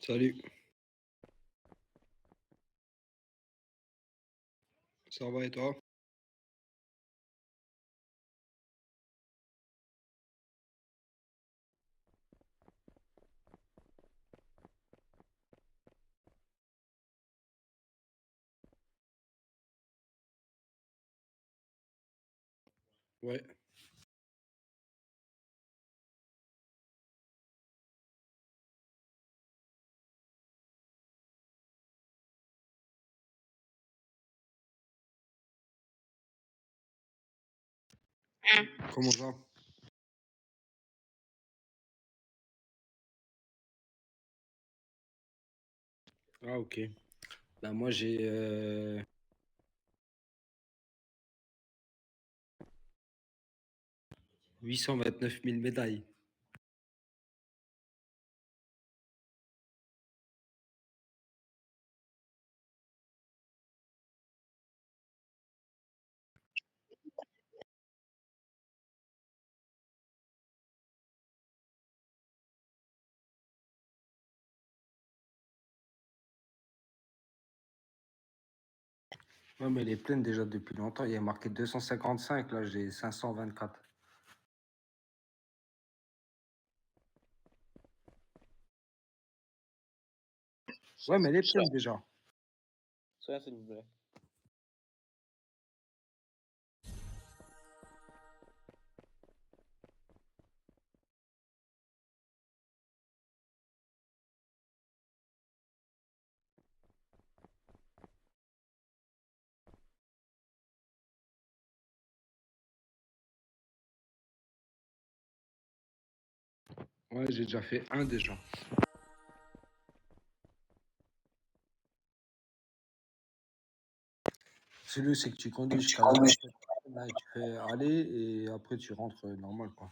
Salut, ça va et toi? Ouais, comment ça? Ah ok. Bah moi j'ai 829 000 médailles. Ouais, mais elle est pleine déjà depuis longtemps. Il y a marqué 255, là j'ai 524. Ouais, mais elle est pleine déjà. Soyez s'il vous plaît. Ouais, j'ai déjà fait un déjà. Celui, c'est que tu conduis jusqu'à là, et tu fais aller et après tu rentres normal quoi.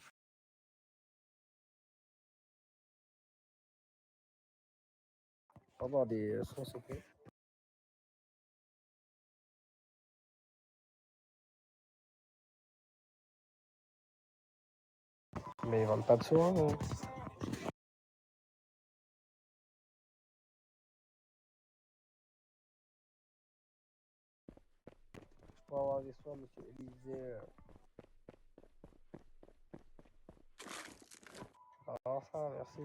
Faut avoir des sources, ok. Mais ils vendent pas de soins, non? Pour avoir des soins, monsieur Élysée. Enfin, merci.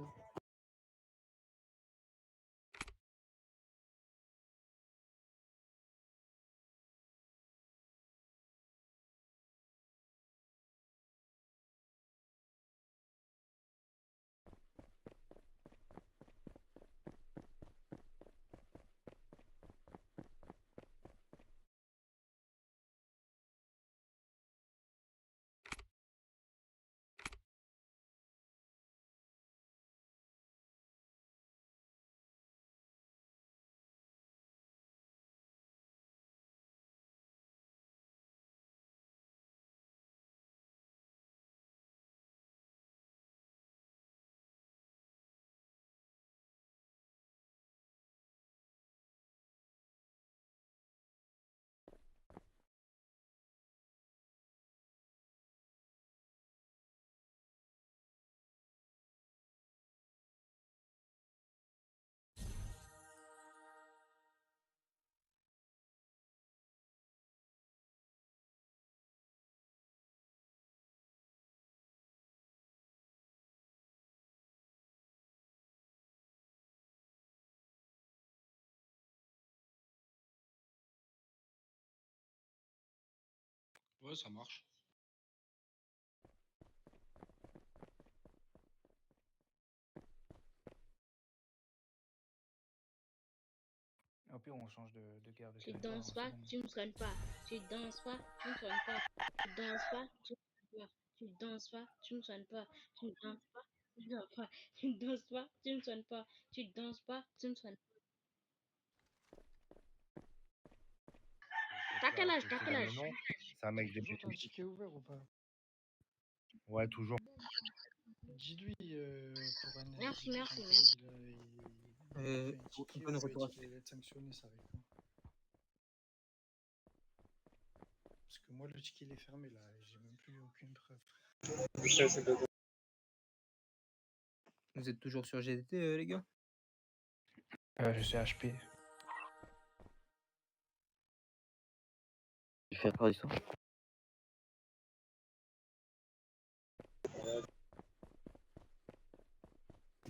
Ouais, ça marche. Au pire, on change de guerre de Tu territoire danses en pas, seconde. tu ne soignes pas. Tu danses pas, tu ne soignes pas. Tu danses pas, tu ne soignes pas. Tu danses pas, tu ne soignes pas. Tu danses pas, tu ne soignes pas. Tu danses pas, tu ne soignes pas. Tu danses pas, tu ne soignes pas. T'as quel âge? T'as quel Mais âge? non, c'est un mec des Toujours ton Belgiques. ticket ouvert ou pas? Ouais, toujours. Dis-lui pour Merci, Energy, j'ai merci, un collègue, merci. il a fait un On ticket, peut nous on lui a retour dit à qu'il allait être sanctionné, ça avec toi. Parce que moi, le ticket il est fermé là, et j'ai même plus aucune preuve. Vous êtes toujours sur GDT, les gars? Je suis HP. Tu fais quoi d'histoire?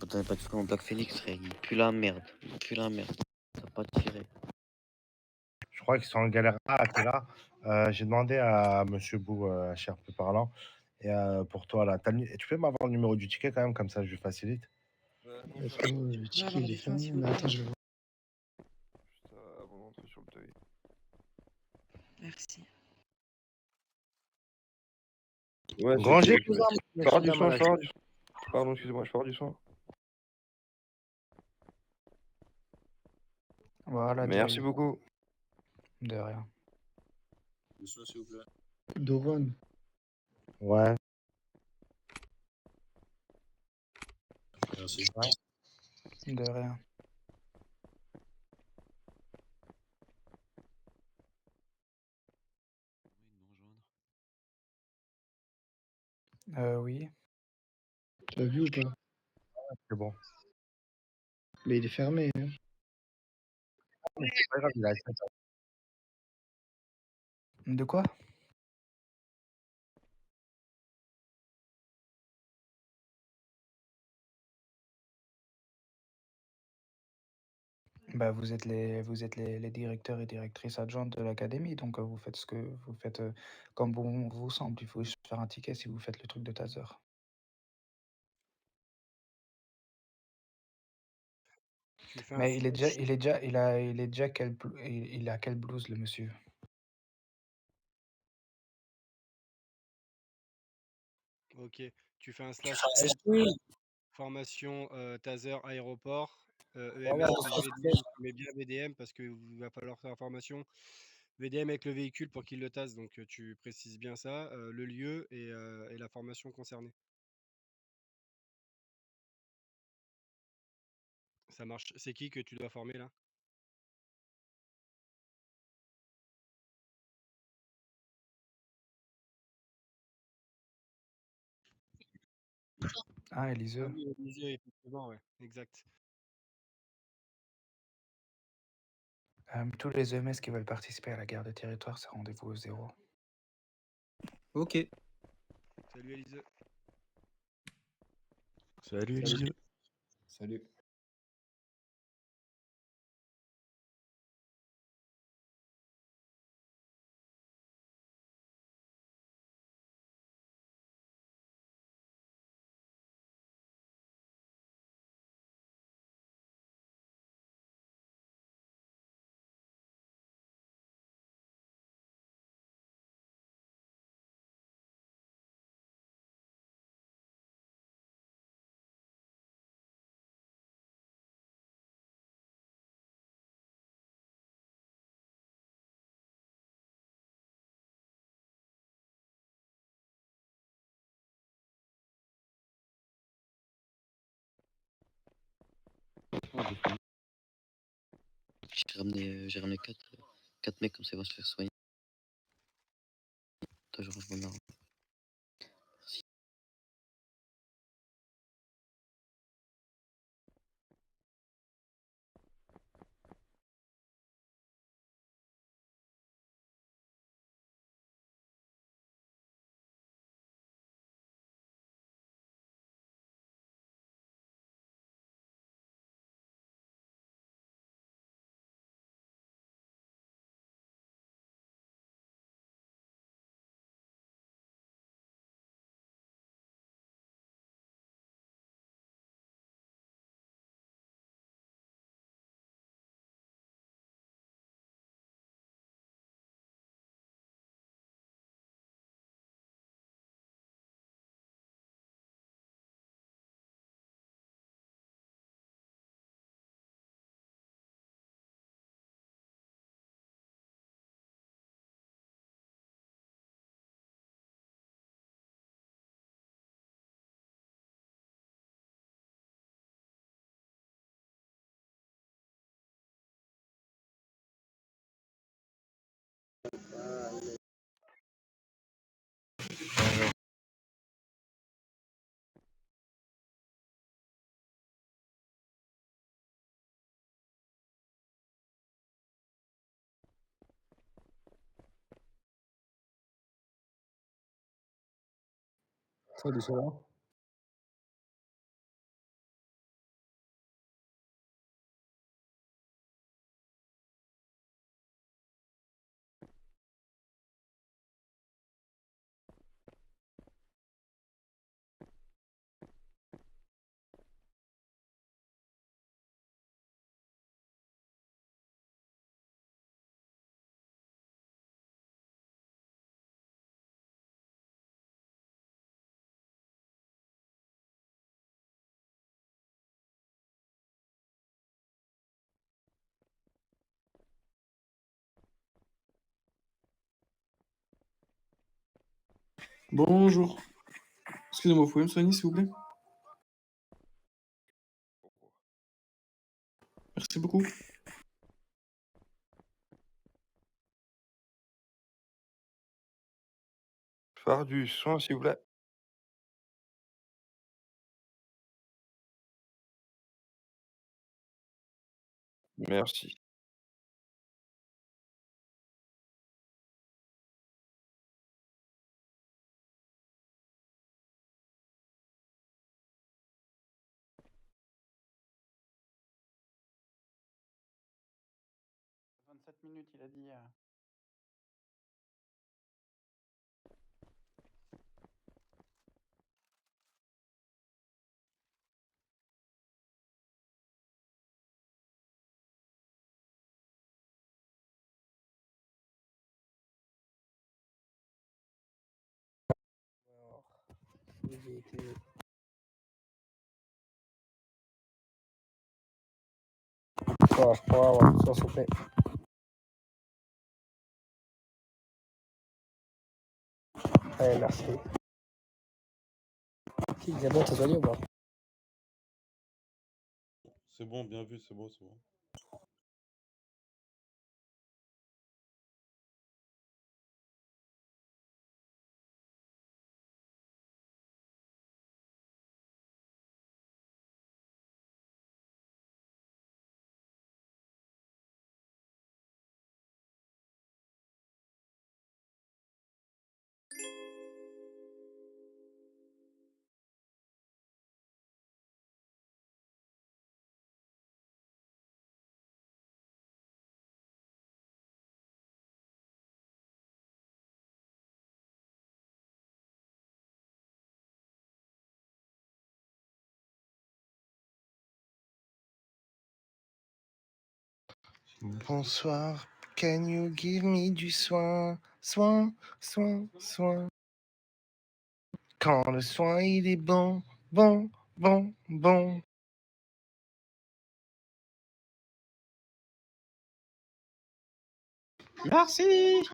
T'avais pas de son Black Phoenix, frère. Il pue la merde. Il pue la merde. T'as pas tiré. Je crois qu'ils sont en galère. Ah, t'es là. J'ai demandé à Monsieur Bou, cher peu parlant. Et pour toi, là, tu peux m'avoir le numéro du ticket quand même, comme ça je lui facilite. Frérot, le ticket il est fermé. Mais attends, je vais voir. Juste avant d'entrer sur le deuil. Merci. Ouais, Granger, je peux avoir du son, je peux avoir du son. Pardon, excusez-moi, je peux avoir du son. Voilà, Merci Jerry. beaucoup. De rien. Le son, s'il vous plaît. Doron. Ouais. Merci. De rien. Oui. Tu l'as vu ou pas? C'est bon. Mais il est fermé. Hein. C'est pas grave, il a accès. De quoi? Bah, vous êtes les directeurs et directrices adjointes de l'académie, donc vous faites ce que vous faites comme bon vous semble. Il faut juste faire un ticket si vous faites le truc de Taser. Tu fais un Mais il est déjà il a quelle blouse le monsieur? Ok, tu fais un slash formation taser aéroport EMS VDM, tu mets bien VDM parce que va falloir faire la formation VDM avec le véhicule pour qu'il le tasse, donc tu précises bien ça, le lieu et la formation concernée. Ça marche. C'est qui que tu dois former là? Ah, Ah Eliseu. oui, Élisée, effectivement, ouais, exact. Tous les EMS qui veulent participer à la guerre de territoire, c'est rendez-vous au 0. Ok. Salut Élisée. Salut, Eliseu. Salut. J'ai ramené 4 mecs comme ça, ils vont se faire soigner. Attends, je range mon arme. Salut, ça va? Bonjour. Excusez-moi, vous pouvez me soigner, s'il vous plaît? Merci beaucoup. Faire du soin, s'il vous plaît. Merci. « 27 minutes, il a dit. Alors, si j'ai été... Voilà, je pourrais avoir tout ça, s'il vous plaît. Allez, merci. Qui c'est bon, t'es soigné ou pas? C'est bon, bien vu, c'est bon, c'est bon. Bonsoir, can you give me du soin, soin, soin, soin. Quand le soin il est bon, bon, bon, bon. Merci.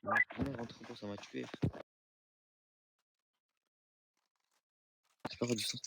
Mon rentre ça m'a tué. J'ai pas du sang.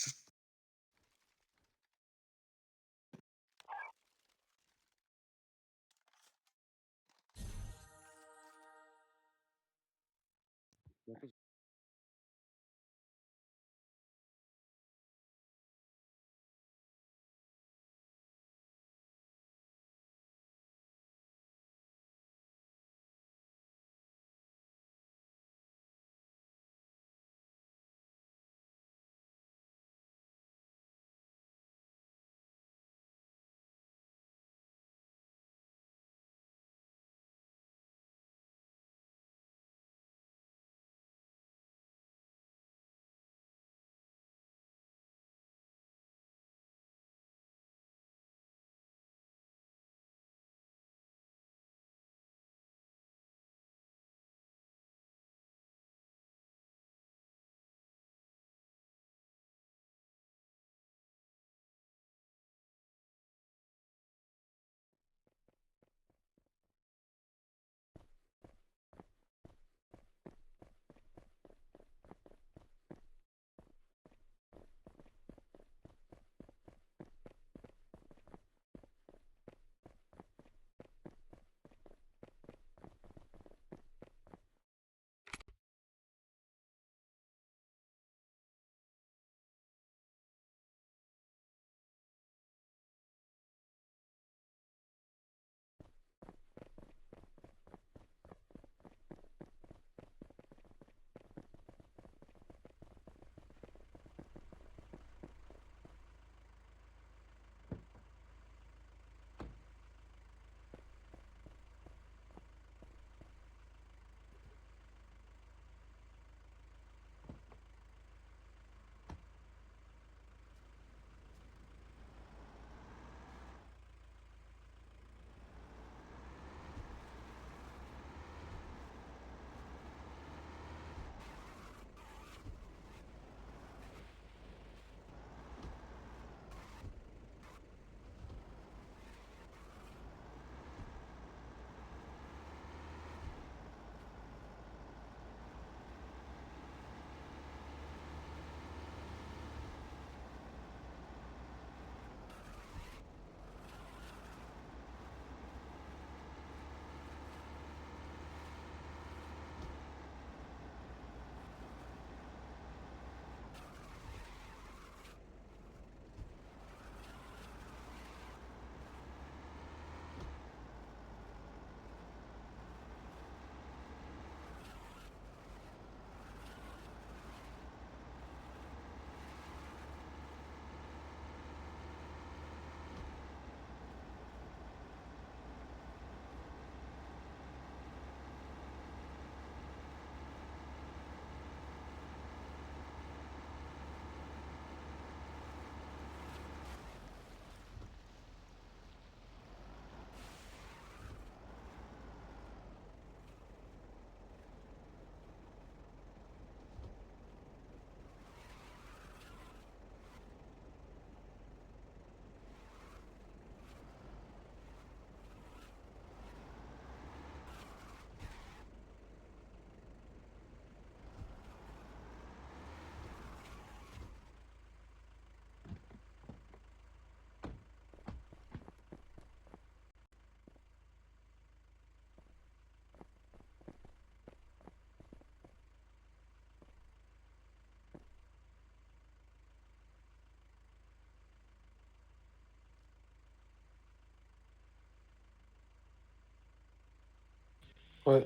Ouais.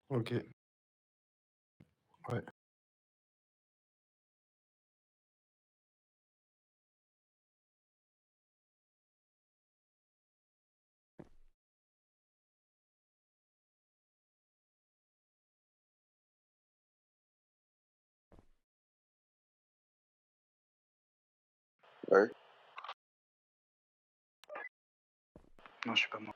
Ok. Ouais. Ouais. Non, je suis pas moi.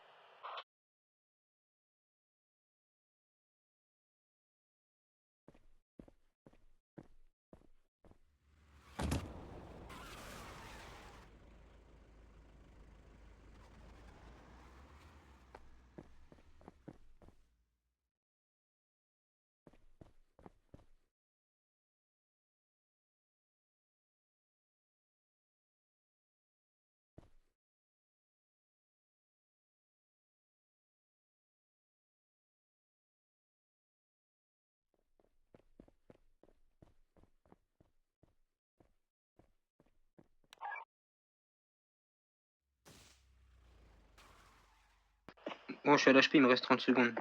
Bon, je suis à l'HP, il me reste 30 secondes.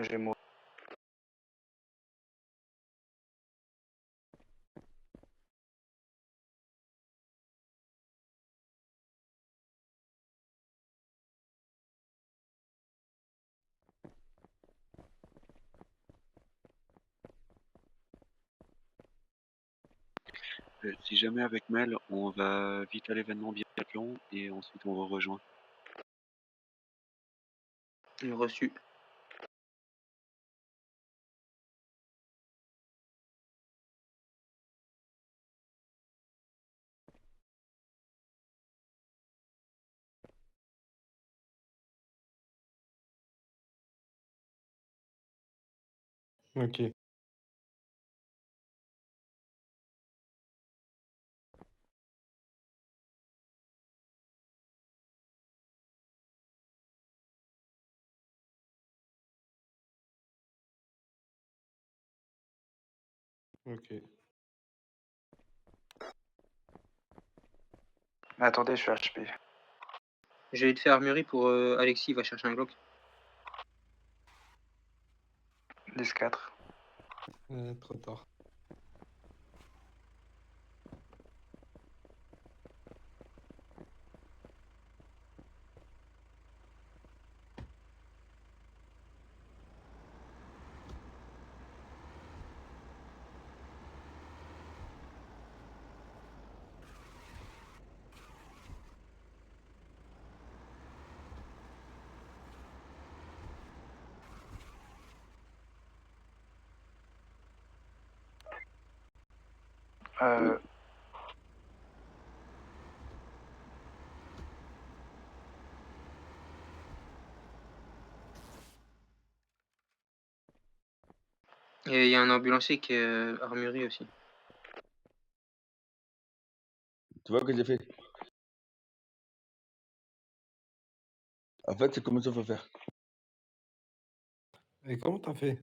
J'ai mort. Si jamais avec Mel, on va vite à l'événement biathlon et ensuite on vous rejoint. Reçu. Ok. Ok. Attendez, je suis HP. Je vais te faire armurerie pour Alexis, il va chercher un Glock. 10-4. Trop tard. Euh, Et il y a un ambulancier qui est armurerie aussi. Tu vois ce que j'ai fait? En fait, c'est comme ça qu'il faut faire. Et comment t'as fait?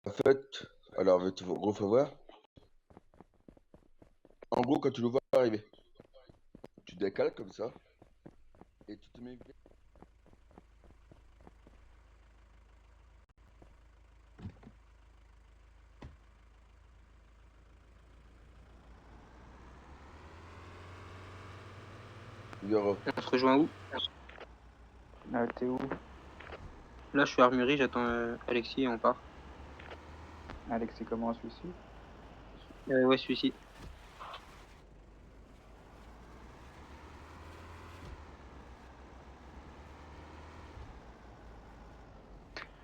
En fait, alors, tu faut voir. En gros, quand tu le vois arriver, tu décales comme ça et tu te mets. On se rejoint où? T'es où? Là, je suis armurerie, j'attends Alexis et on part. Alexis, comment celui-ci? Ouais, celui-ci.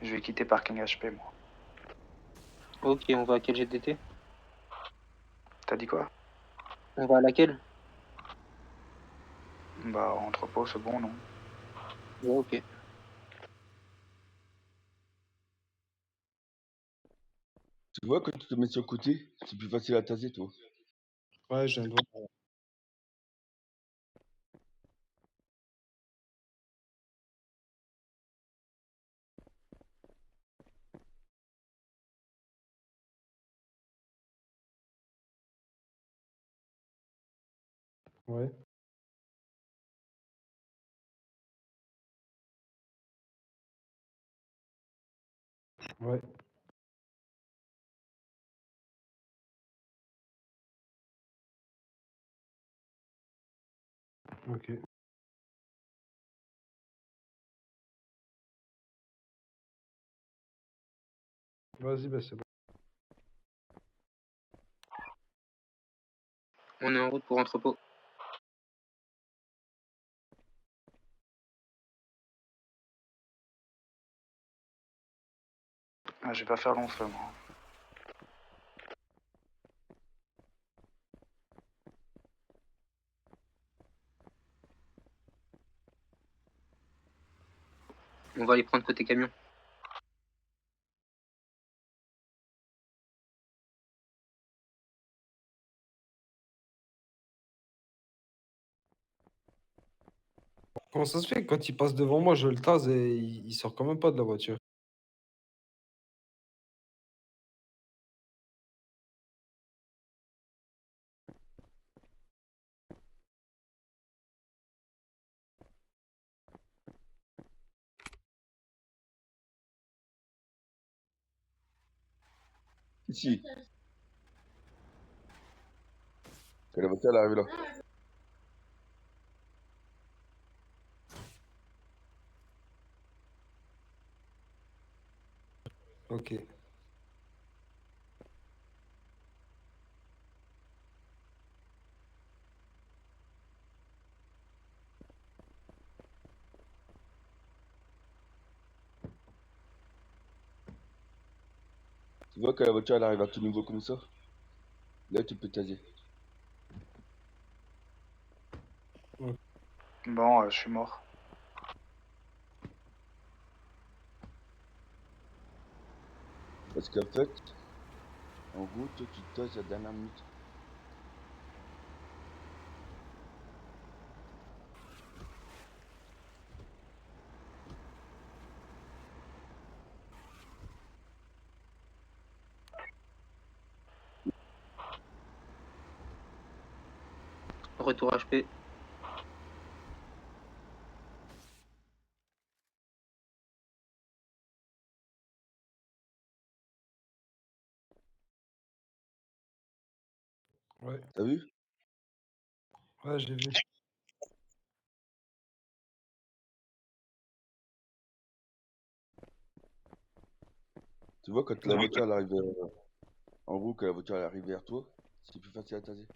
Je vais quitter parking HP, moi. Ok, on va à quel GTT? T'as dit quoi? On va à laquelle? Bah, entrepôt, c'est bon, non? Ouais, ok. Tu vois, quand tu te mets sur le côté, c'est plus facile à taser, toi. Ouais, je viens de voir. Ouais. Ouais. Ok. Vas-y, bah c'est bon. On est en route pour entrepôt. Ah, je vais pas faire long feu, moi. On va les prendre côté camion. Comment ça se fait que quand il passe devant moi, je le tase et il sort quand même pas de la voiture? Ici. Que la voiture elle arrive là. Ok. Tu vois que la voiture elle arrive à tout niveau comme ça. Là tu peux taser. Bon, je suis mort. Parce qu'en fait, en route, tu tases à la dernière minute. Retour HP. Ouais. T'as vu? Ouais, j'ai vu. Tu vois quand la voiture elle arrive en roue, que la voiture elle arrive vers toi, c'est plus facile à taser.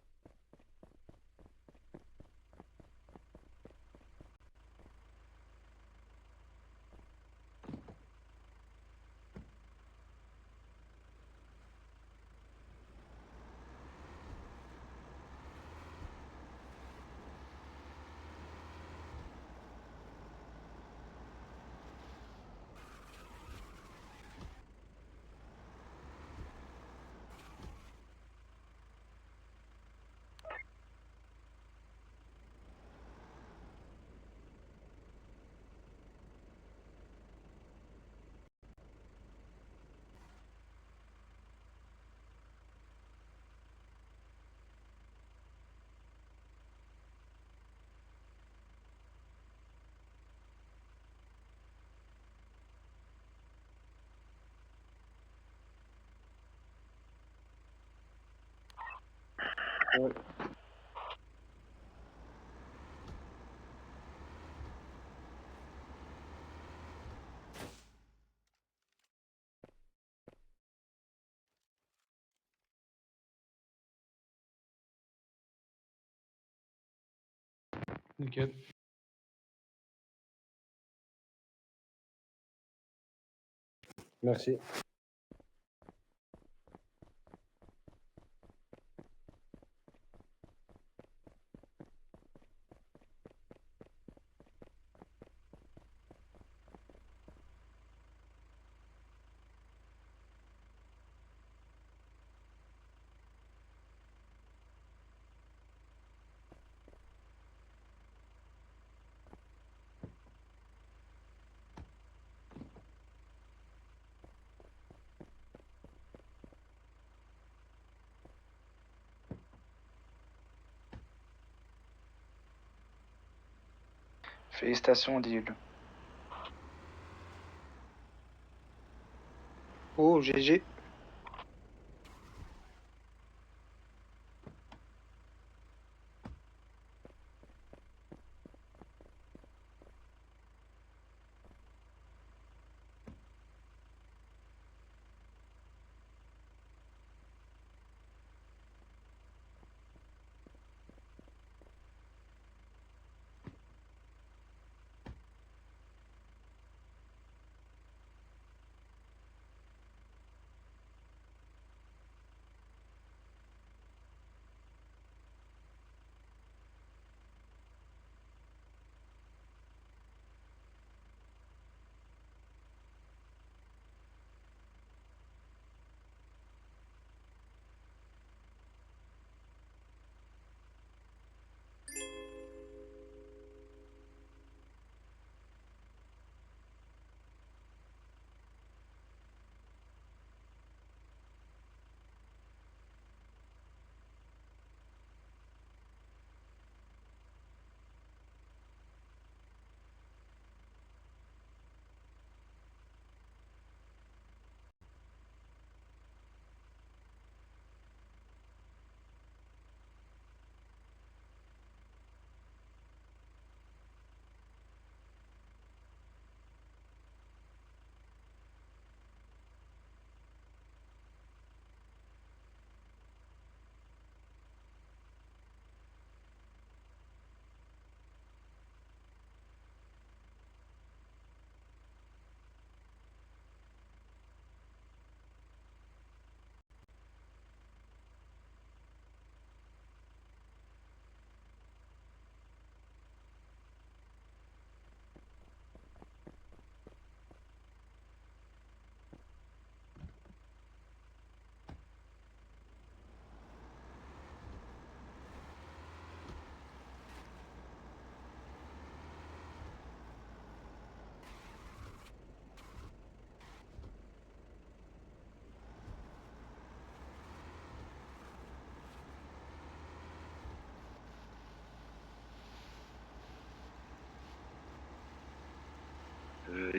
Nickel. Merci. Félicitations, Deal. Oh, GG.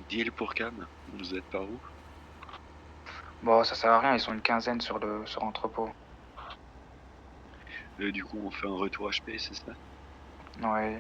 Deal pour Cam, vous êtes par où? Bon, ça sert à rien, ils sont une quinzaine sur l'entrepôt. Du coup, on fait un retour HP, c'est ça? Ouais.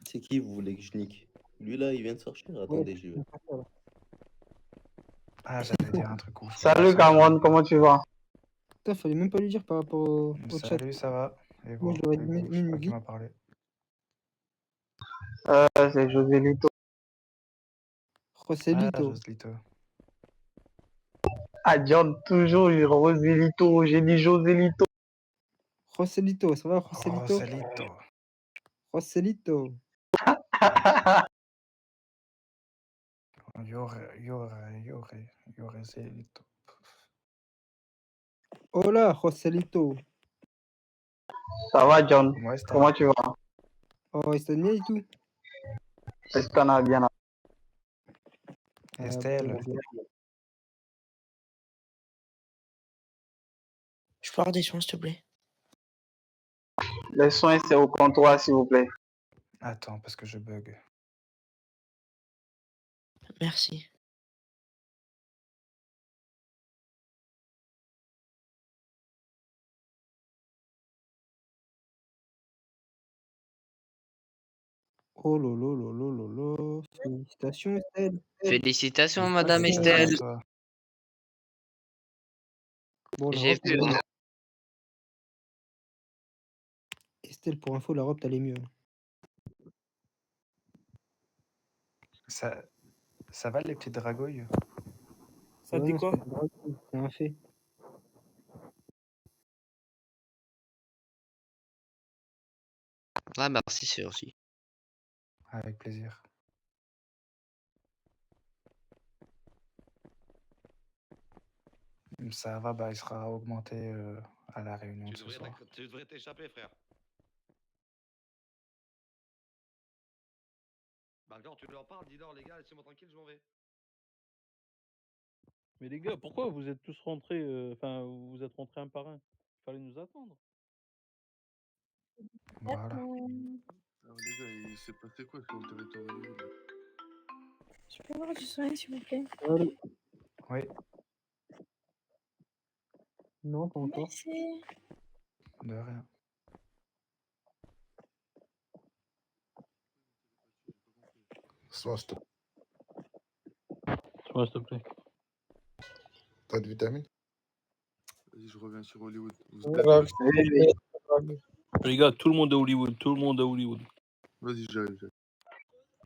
C'est qui vous voulez que je nique? Lui là, il vient de sortir. Attendez, j'y vais. Ah, j'allais dire un truc ouf. Salut Cameron, comment tu vas? Putain, fallait même pas lui dire par rapport au chat. Salut, ça va? Et Moi, vous? je l'aurais Et mis vous? Je sais pas qui Nugui. m'a parlé. C'est Joselito. Ah, Joselito. Joselito. Ah, John, toujours Joselito, j'ai dit Joselito. Joselito, ça va, Joselito? Joselito. Joselito. Joselito. Hola, Joselito. Ça va, John? ¿Cómo está? Comment tu vas? Oh, ¿estás bien y tú? Están bien. Estelle. Je peux avoir des soins, s'il te plaît? Les soins, c'est au comptoir, s'il vous plaît. Attends, parce que je bug. Merci. Oh là là là là là là. Félicitations, Estelle. Félicitations, Madame Félicitations Estelle. à toi. Bon, la J'ai robe, vu. Estelle, pour info, la robe, t'allais mieux. Ça va les petites dragouilles? Ça dit quoi? C'est un fait. Ah, merci, c'est aussi. Avec plaisir. Ça va, bah, il sera augmenté à la réunion de ce soir. Tu devrais t'échapper, frère. Bah, quand tu leur parles, dis-leur, les gars, laissez-moi tranquille, je m'en vais. Mais les gars, pourquoi vous êtes tous rentrés, enfin, vous êtes rentrés un par un? Il fallait nous attendre. Voilà. Alors, les gars, il s'est passé quoi sur le territoire hollywood là? Je peux avoir du soin, s'il vous plaît? Oui. Non, pas encore. Merci. De rien. Soin, s'il te Soin, s'il te plaît. Pas de vitamine? Vas-y, je reviens sur Hollywood. Vous Ouais, êtes ouais, d'accord? Les gars, tout le monde est Hollywood, tout le monde est Hollywood. Vas-y, j'arrive.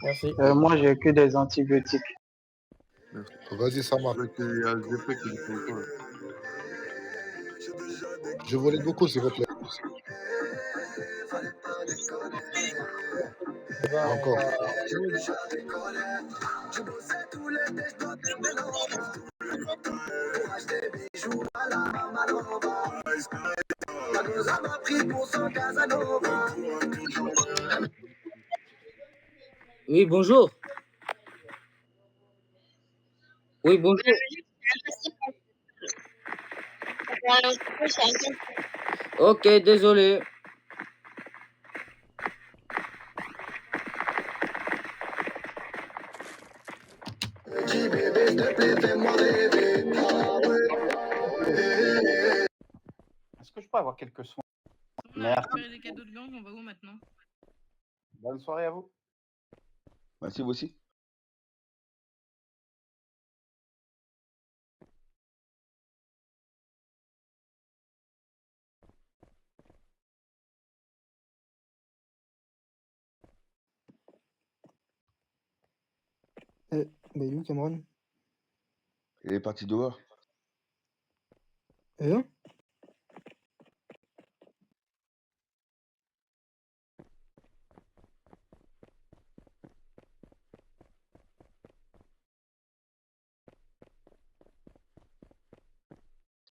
Merci. Moi, j'ai que des antibiotiques. Merci. Vas-y, ça marche. C'est qu'il y a ZP qui le fait pas. Je voulais beaucoup, s'il vous plaît. Encore. Oui, bonjour. Oui, bonjour. Ok, désolé. Est-ce que je peux avoir quelques soins? On a récupéré des cadeaux de gang, on va où maintenant? Bonne soirée à vous. Merci, vous aussi. Bah, il est où, Cameron? Il est parti dehors. Hein?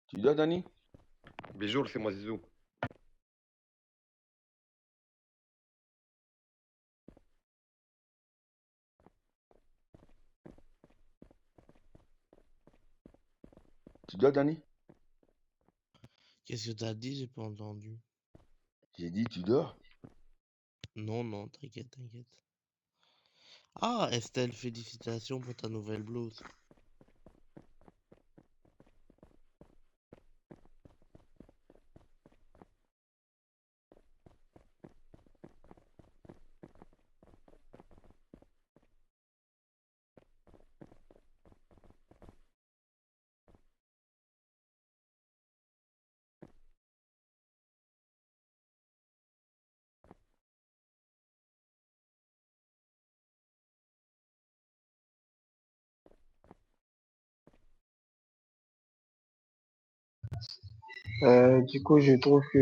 Tu dors, Danny? Bijou, c'est moi Zizou. Tu dors, Danny? Qu'est-ce que t'as dit? J'ai pas entendu. J'ai dit, tu dors? Non, non, t'inquiète, t'inquiète. Ah, Estelle, félicitations pour ta nouvelle blouse. Du coup, je trouve que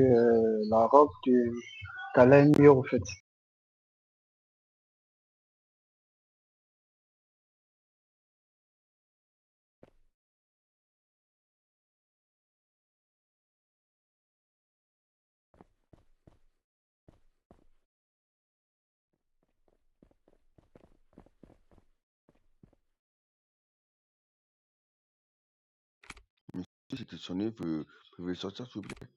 la robe de t'allais mieux, en fait. Monsieur, c'était sonné, pouvez sortir, s'il vous plaît?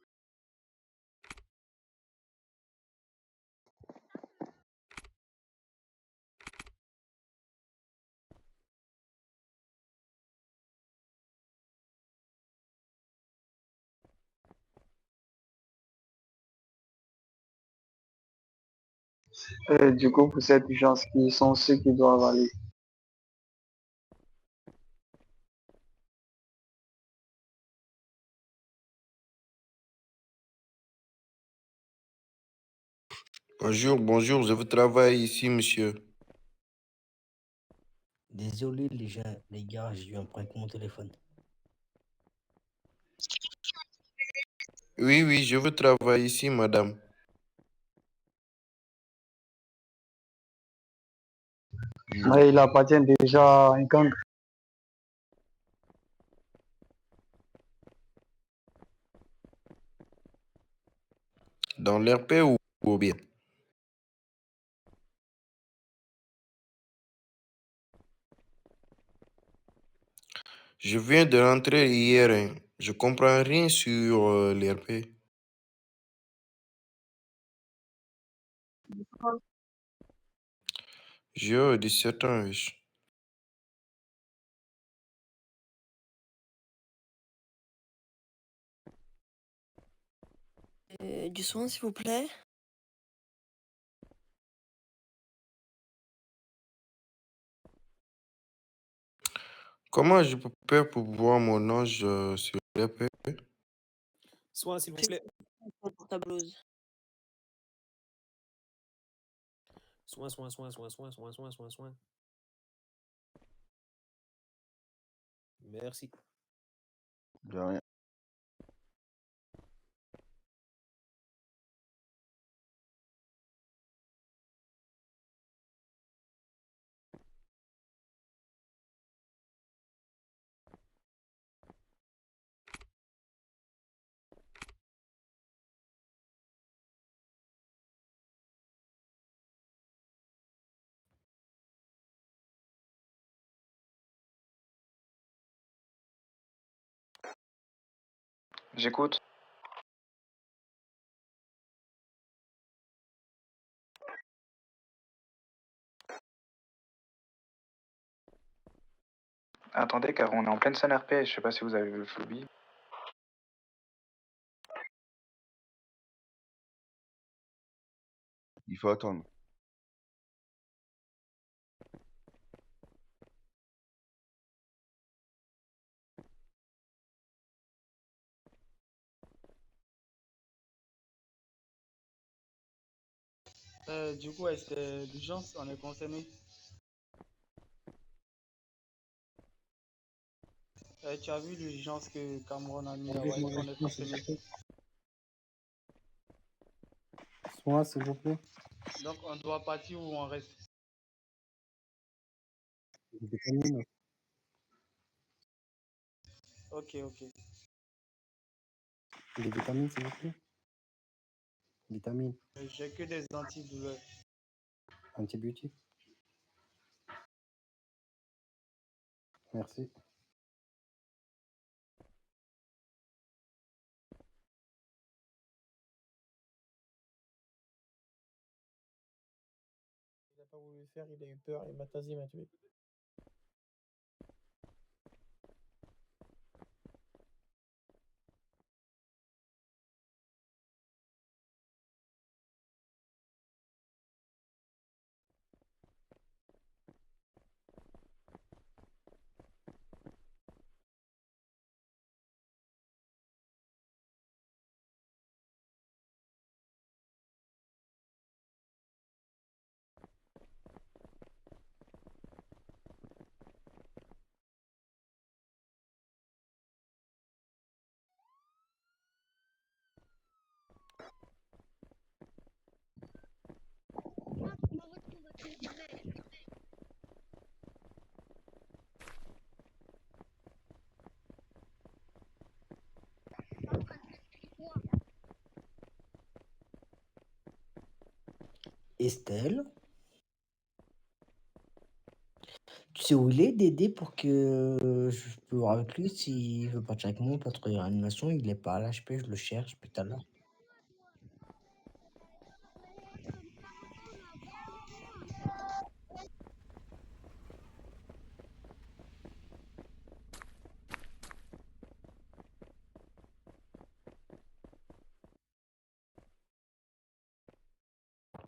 Du coup, pour cette urgence, qui sont ceux qui doivent aller? Bonjour, bonjour, je vous travaille ici, monsieur. Désolé les gars, j'ai eu un problème avec mon téléphone. Oui, oui, je vous travaille ici, madame. Mais il appartient déjà à un gang. Dans l'RP ou bien? Je viens de rentrer hier, hein. Je comprends rien sur l'RP. J'ai 17 ans, wesh. Du soin, s'il vous plaît. Comment je peux faire pour voir mon âge sur l'RP? Soin, s'il vous plaît. Pour ta blouse. Soin. Merci. De rien. J'écoute. Attendez, car on est en pleine scène RP, je sais pas si vous avez vu le Floubi. Il faut attendre. Du coup, est-ce que d'urgence, on est concerné? Tu as vu l'urgence que Cameroun a mis là, ouais, on est concerné. Soin, s'il vous plaît. Donc, on doit partir ou on reste? Vitamine. Ok. Des vitamines, s'il vous plaît. Vitamines. J'ai que des antidouleurs. Antibiotiques. Merci. Il n'a pas voulu le faire, il a eu peur et Matazi m'a tué. Estelle, tu sais où il est, Dédé, pour que je peux voir avec lui s'il veut partir avec moi pour notre réanimation. Il est pas à l'HP, je le cherche depuis tout à l'heure.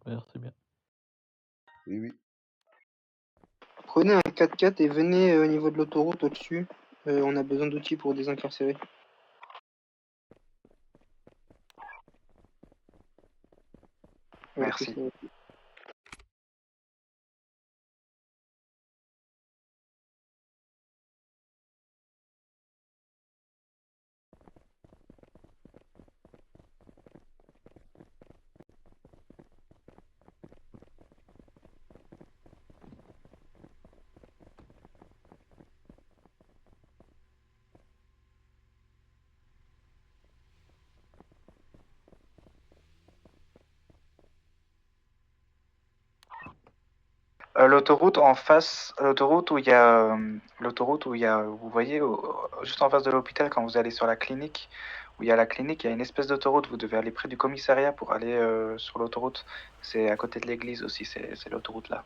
Merci bien. Oui, oui. Prenez un 4x4 et venez au niveau de l'autoroute au-dessus. On a besoin d'outils pour désincarcérer. Merci. L'autoroute en face, l'autoroute où il y a, vous voyez, juste en face de l'hôpital, quand vous allez sur la clinique, où il y a la clinique, il y a une espèce d'autoroute. Vous devez aller près du commissariat pour aller sur l'autoroute. C'est à côté de l'église aussi, c'est l'autoroute là.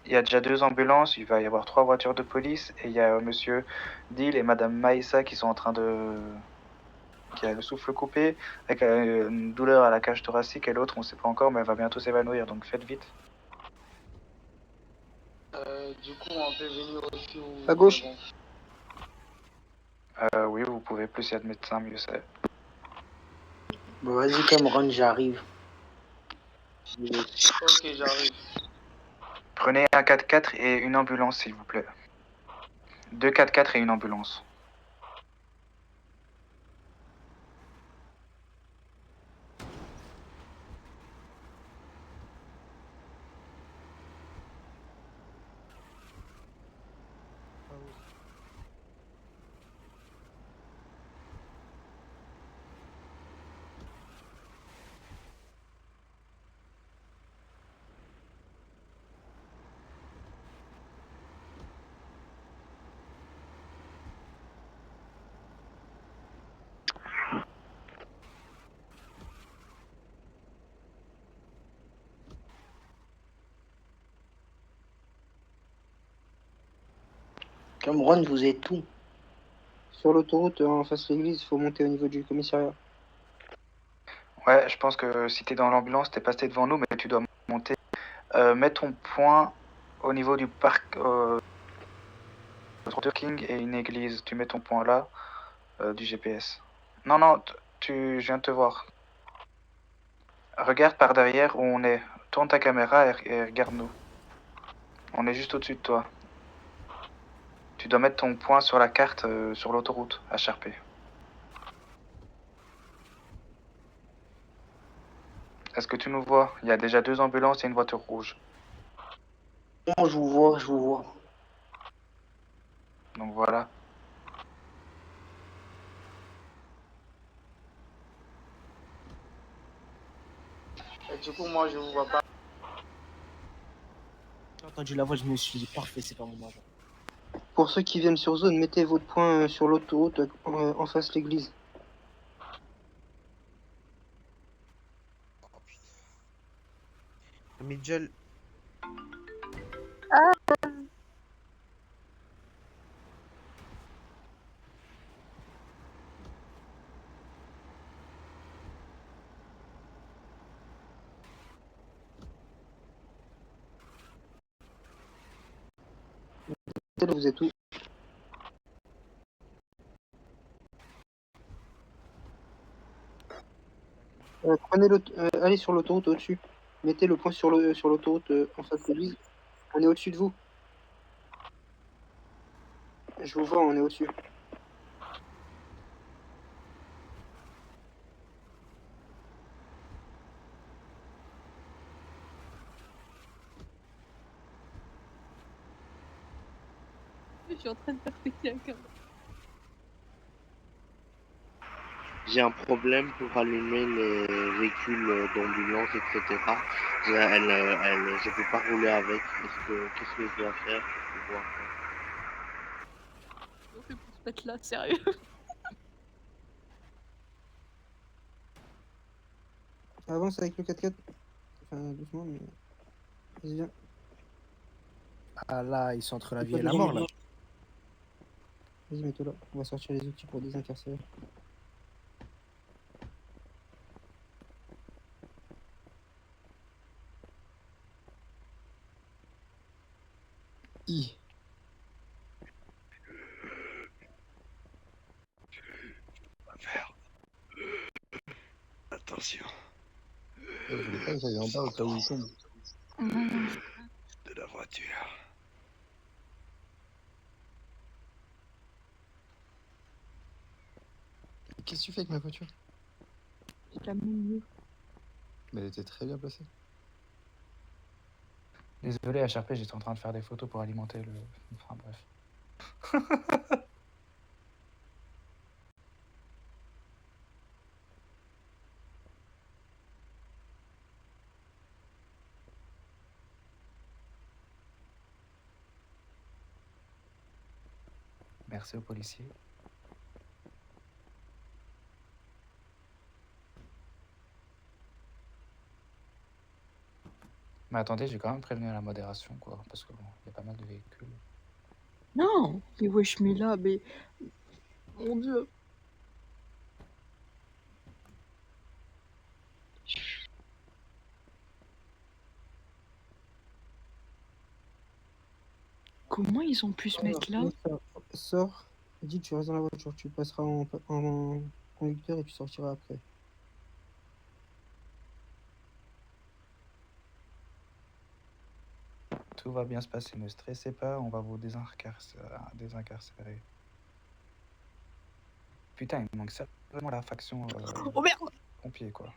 Il y a déjà 2 ambulances, il va y avoir 3 voitures de police, et il y a monsieur Dill et madame Maïssa qui sont en train de... qui a le souffle coupé, avec une douleur à la cage thoracique, et l'autre, on sait pas encore, mais elle va bientôt s'évanouir, donc faites vite. Du coup, on peut venir aussi À gauche. Oui, vous pouvez, plus il y a de médecins, mieux c'est. Bon, vas-y, Cameron, j'arrive. Ok, j'arrive. Prenez un 4x4 et une ambulance, s'il vous plaît. 2 4x4 et une ambulance. Cameron, vous êtes où? Sur l'autoroute, en face de l'église, il faut monter au niveau du commissariat. Ouais, je pense que si t'es dans l'ambulance, t'es passé devant nous, mais tu dois monter. Mets ton point au niveau du parc Burger King et une église. Tu mets ton point là, du GPS. Non, non, je viens de te voir. Regarde par derrière où on est. Tourne ta caméra et regarde-nous. On est juste au-dessus de toi. Tu dois mettre ton point sur la carte sur l'autoroute, HRP. Est-ce que tu nous vois? Il y a déjà 2 ambulances et une voiture rouge. Non, je vous vois, je vous vois. Donc voilà. Et du coup, moi, je vous vois pas. J'ai entendu la voix, je me suis dit, parfait, c'est pas mon agent. Pour ceux qui viennent sur zone, mettez votre point sur l'autoroute en face de l'église. Midgel. Vous êtes où? Allez sur l'autoroute au-dessus. Mettez le point sur l'autoroute en face de l'église. On est au-dessus de vous. Je vous vois, on est au-dessus. Je suis en train de faire péter un câble. J'ai un problème pour allumer les véhicules d'ambulance, etc. Je peux pas rouler avec. Qu'est-ce que je dois faire pour pouvoir faire? On fait pour se mettre là, sérieux. Avance avec le 4x4. Enfin, doucement, mais. Vas-y, viens. Ah là, ils sont entre la vie et la mort là. Vas-y, mets-toi là. On va sortir les outils pour désincarcérer. I. Attention. Vous voulez pas que j'aille en bas au cas où il tombe? De la voiture. Qu'est-ce que tu fais avec ma voiture? Je la mets mieux. Mais elle était très bien placée. Désolé, HRP, j'étais en train de faire des photos pour alimenter le... Enfin bref. Merci aux policiers. Mais attendez, j'ai quand même prévenu à la modération, quoi, parce que bon, il y a pas mal de véhicules. Non, mais wesh, mais là, mais. Mon dieu. Comment ils ont pu se mettre là? Sors, dis tu restes dans la voiture, tu passeras en conducteur et tu sortiras après. Tout va bien se passer, ne stressez pas, on va vous désincarcérer. Putain, il manque vraiment la faction Oh merde! pompier, quoi.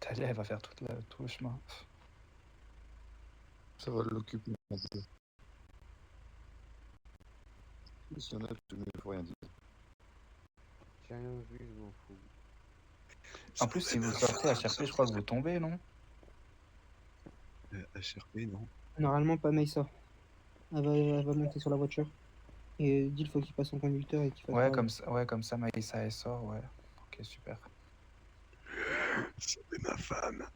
Talia, elle va faire tout le chemin. Ça va l'occuper un peu. Si y en a, il faut rien dire. J'ai rien vu, je m'en fous. En plus, si vous sortez HRP, je crois que vous tombez, non? HRP, non. Normalement, pas Maïssa. Elle va monter sur la voiture. Et dis il faut qu'il passe en conducteur et qu'il fasse Ouais, pareil. comme ça, Maïssa, elle sort, ouais. Ok, super. C'est ma femme.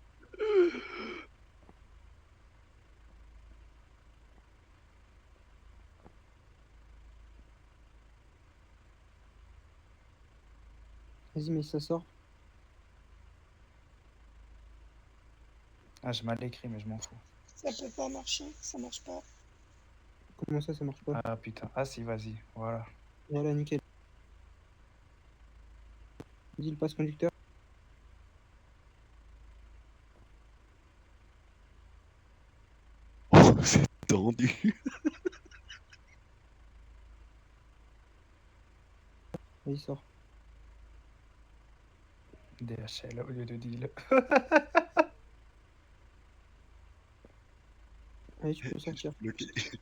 Vas-y, Maïssa, sort. Ah, j'ai mal écrit, mais je m'en fous. Ça peut pas marcher, ça marche pas. Comment ça marche pas? Ah putain, ah si, vas-y, voilà. Voilà, nickel. Dis le passe conducteur. Oh, c'est tendu. Vas-y, sors. DHL au lieu de deal. Allez, tu peux sortir. Je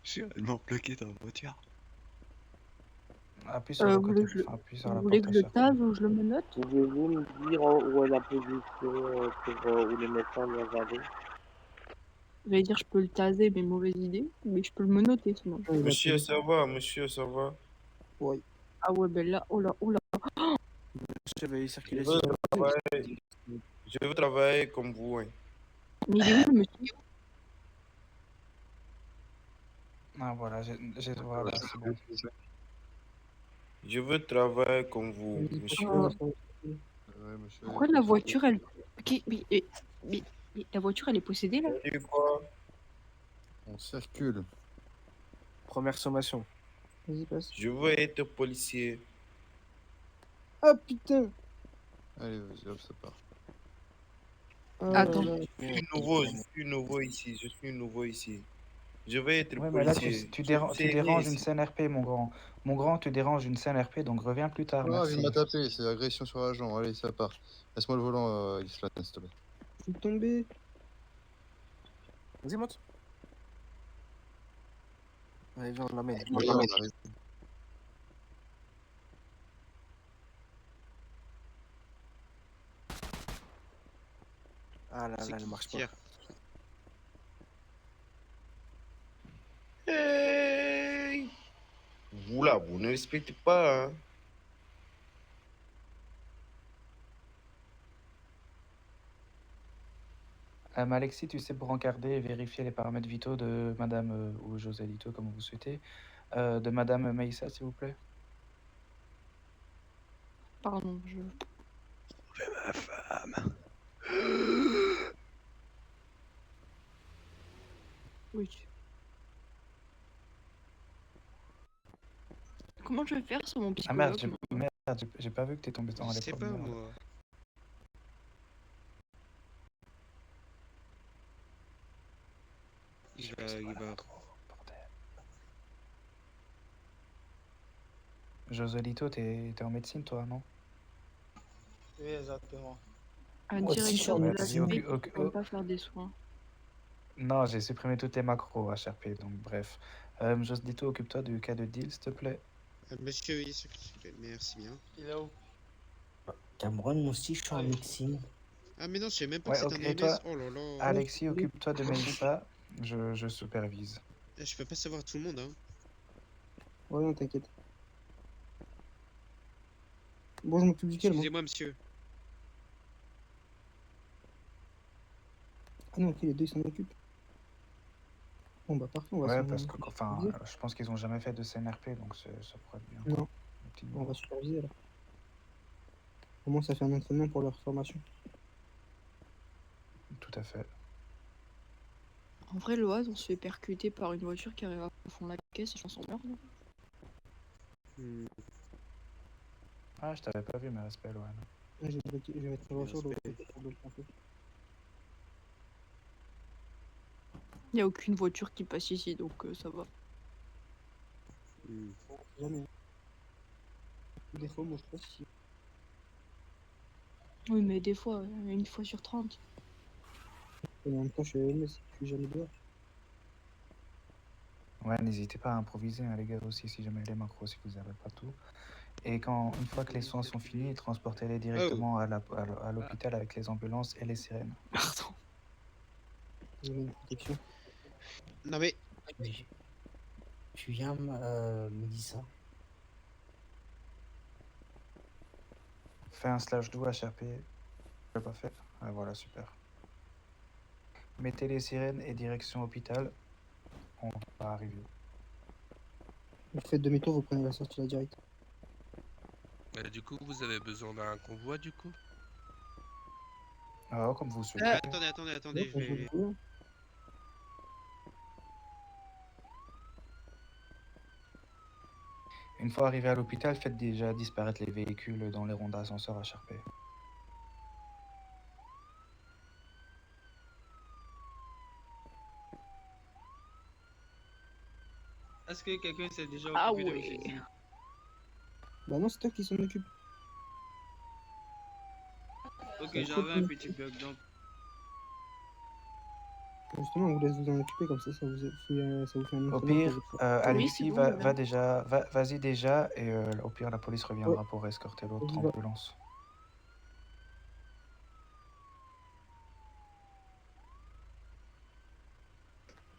suis réellement bloqué dans la voiture. Appuie sur le Vous côté, voulez que je, enfin, appuie sur vous la voulez porte que je HRP. tase ou je le menote? Pouvez-vous me dire où est la position pour où les médecins doivent aller? J'allais dire je peux le taser, mais mauvaise idée. Mais je peux le menoter sinon. Monsieur, ça va, monsieur, ça va. Oui. Ah ouais, ben là, oh là, oh là. Je veux travailler comme vous. Hein. Mais il est où le monsieur? Ah voilà, voilà, c'est bon. Je veux travailler comme vous, monsieur. Pourquoi la voiture, elle... Mais la voiture, elle est possédée, là? Tu quoi? On circule. Première sommation. Vas-y, passe. Je veux être policier. Ah putain! Allez, vas-y, hop, ça part. Attends. Je suis nouveau ici. Je vais être Ouais, mais là, policier. tu déranges une CNRP, mon grand. Mon grand, tu déranges une CNRP, donc reviens plus tard, Ah, merci. il m'a tapé, c'est agression sur agent. Allez, ça part. Laisse-moi le volant, Islan, s'il te plaît. Je suis tombé. Vas-y, monte. Allez, viens, on l'emmène. Ah là là, elle marche pas. Hey! Vous là, vous ne respectez pas. Hein? Alexis, tu sais brancarder et vérifier les paramètres vitaux de Madame ou Joselito, comme vous souhaitez, de Madame Maïssa, s'il vous plaît. Pardon, je... Ma femme. Oui. Comment je vais faire sur mon Ah merde, psychologue, j'ai moi? merde, j'ai pas vu que t'es tombé dans Je les sais pommes. pas, Merde. moi. Il va. Joselito, t'es en médecine, toi, non? Oui, exactement. Un Moi aussi, je suis en directeur de Vas-y, médecine. l'HP qui ne peut pas faire des soins. Non, j'ai supprimé toutes les macros HRP, donc bref. Joselito, occupe-toi du cas de deal, s'il te plaît. Monsieur, oui, s'il vous plaît, merci bien. Il est où? Cameron, moi aussi, je suis en médecine. Ah, mais non, je sais même pas Ouais, que ok, c'est un et EMS. toi, Oh là là. Alexis, occupe-toi de Mélissa, je supervise. Je peux pas savoir tout le monde, hein. Ouais, non, t'inquiète. Bon, je m'occupe duquel, moi? Excusez-moi, monsieur. Ah non, ok, les deux, ils s'en occupent. Bon, bah, parfait, on va Ouais, s'en parce que, enfin, superviser. je pense qu'ils ont jamais fait de CNRP, donc ça pourrait être bien. Non. Un petit On niveau. va superviser, alors. Au moins, ça fait un entraînement pour leur formation. Tout à fait. En vrai, l'Oise, on se fait percuter par une voiture qui arrive à fond la caisse et je pense qu'on meurt. Non Ah, je t'avais pas vu, mais respect, Loan. Ouais, je vais mettre la voiture de l'autre côté pour le planter. Il n'y a aucune voiture qui passe ici, donc ça va. Jamais. Des fois, moi, je passe ici. Oui, mais des fois, une fois sur 30. Et en même temps, je suis AMS, je suis jamais dehors. Ouais, n'hésitez pas à improviser, hein, les gars, aussi, si jamais les macros, si vous n'avez pas tout. Et quand, une fois que les soins sont finis, transportez-les directement à l'hôpital avec les ambulances et les sirènes. Pardon. J'ai une protection. Non, mais. Tu viens, Mélissa? Fais un slash do HRP. Je l'ai pas fait. Ah, voilà, super. Mettez les sirènes et direction hôpital. On va arriver. Vous faites demi-tour, vous prenez la sortie là direct. Du coup, vous avez besoin d'un convoi, du coup? Ah, comme vous souhaitez. Attendez, je vais. Une fois arrivé à l'hôpital, faites déjà disparaître les véhicules dans les ronds d'ascenseur HRP. Est-ce que quelqu'un s'est déjà Ah occupé de ouais. M. Zim? Bah non, c'est toi qui s'en occupe. Ok, C'est j'avais toi un qui- petit bug donc. Justement, on vous laisse vous en occuper, comme ça vous fait un Au entraînement pire, pour votre- Alexis, vas-y déjà, et au pire, la police reviendra pour escorter l'autre Vas-y, va. ambulance.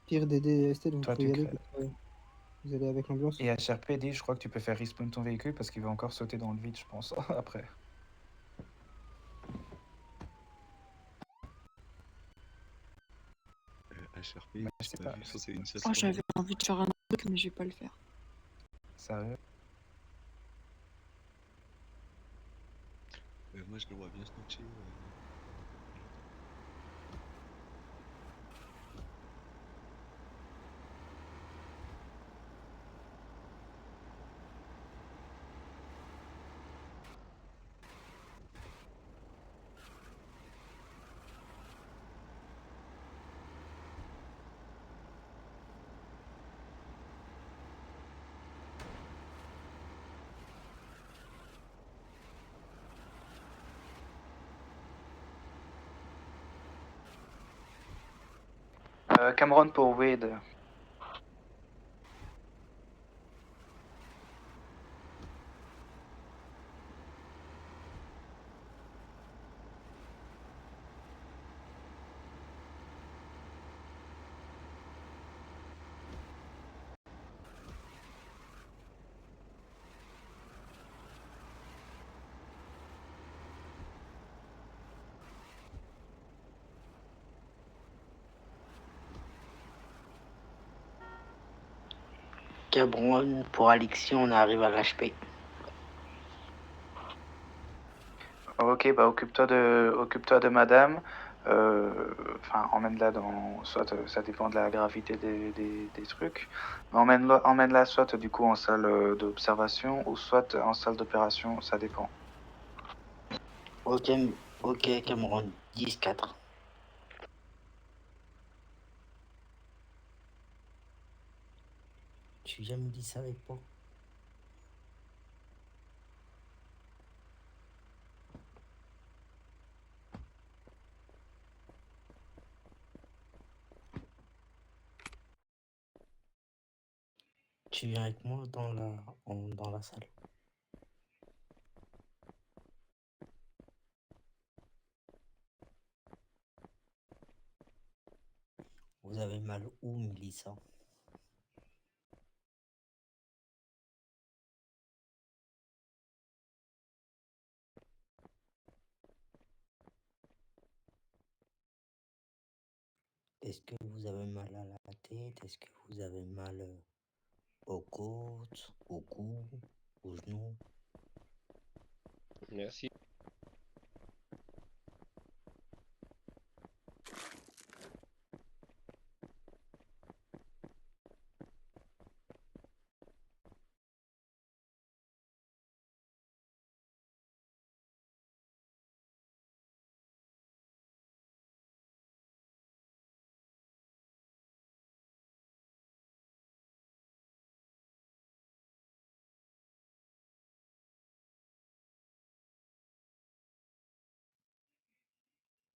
Pire d'aider Estelle, vous Toi, pouvez y tu aller. crées. parce que Vous allez avec l'ambulance. Et HRP dit, je crois que tu peux faire respawn ton véhicule parce qu'il va encore sauter dans le vide, je pense, après. HRP, Mais j'ai c'est pas pas- vu sauter une seule Oh, fois. j'avais envie de faire un truc, mais je vais pas le faire. Sérieux? Moi, je le vois bien snatcher. Cameron pour Wade. Cameron, pour Alexis, on arrive à l'HP. Ok, bah occupe-toi de madame. Enfin, emmène-la dans... Soit, ça dépend de la gravité des trucs. Mais emmène-la soit, du coup, en salle d'observation ou soit en salle d'opération, ça dépend. Ok, ok, Cameron, 10-4. Tu viens me dire ça avec moi? Tu viens avec moi dans dans la salle. Vous avez mal où, Mélissa? Est-ce que vous avez mal à la tête? Est-ce que vous avez mal aux côtes, au cou, aux genoux? Merci.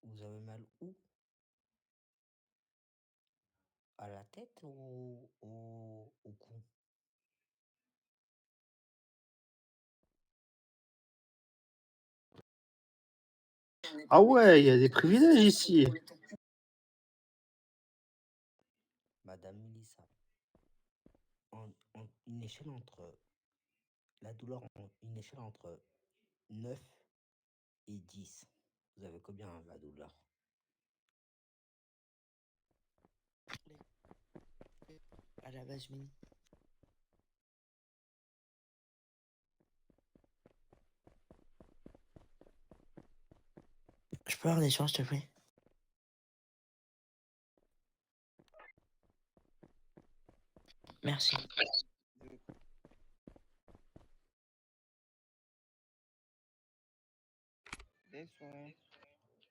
Vous avez mal où? À la tête ou au cou? Ah ouais, il y a des privilèges ici. Madame Mélissa, une échelle entre la douleur, une échelle entre 9 et 10. Vous avez combien la douleur? À la base, Mini. Je peux avoir des choses, s'il te plaît? Merci.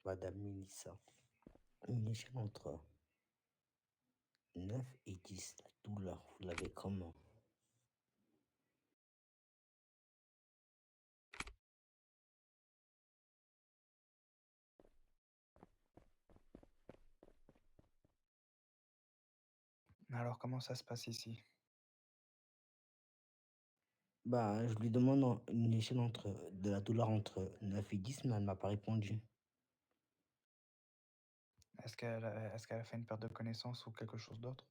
Madame Mélissa, une échelle entre 9 et 10, la douleur, vous l'avez comment? Alors, comment ça se passe ici? Bah, je lui demande une échelle de la douleur entre 9 et 10, mais elle m'a pas répondu. Est-ce qu'elle a fait une perte de connaissance ou quelque chose d'autre?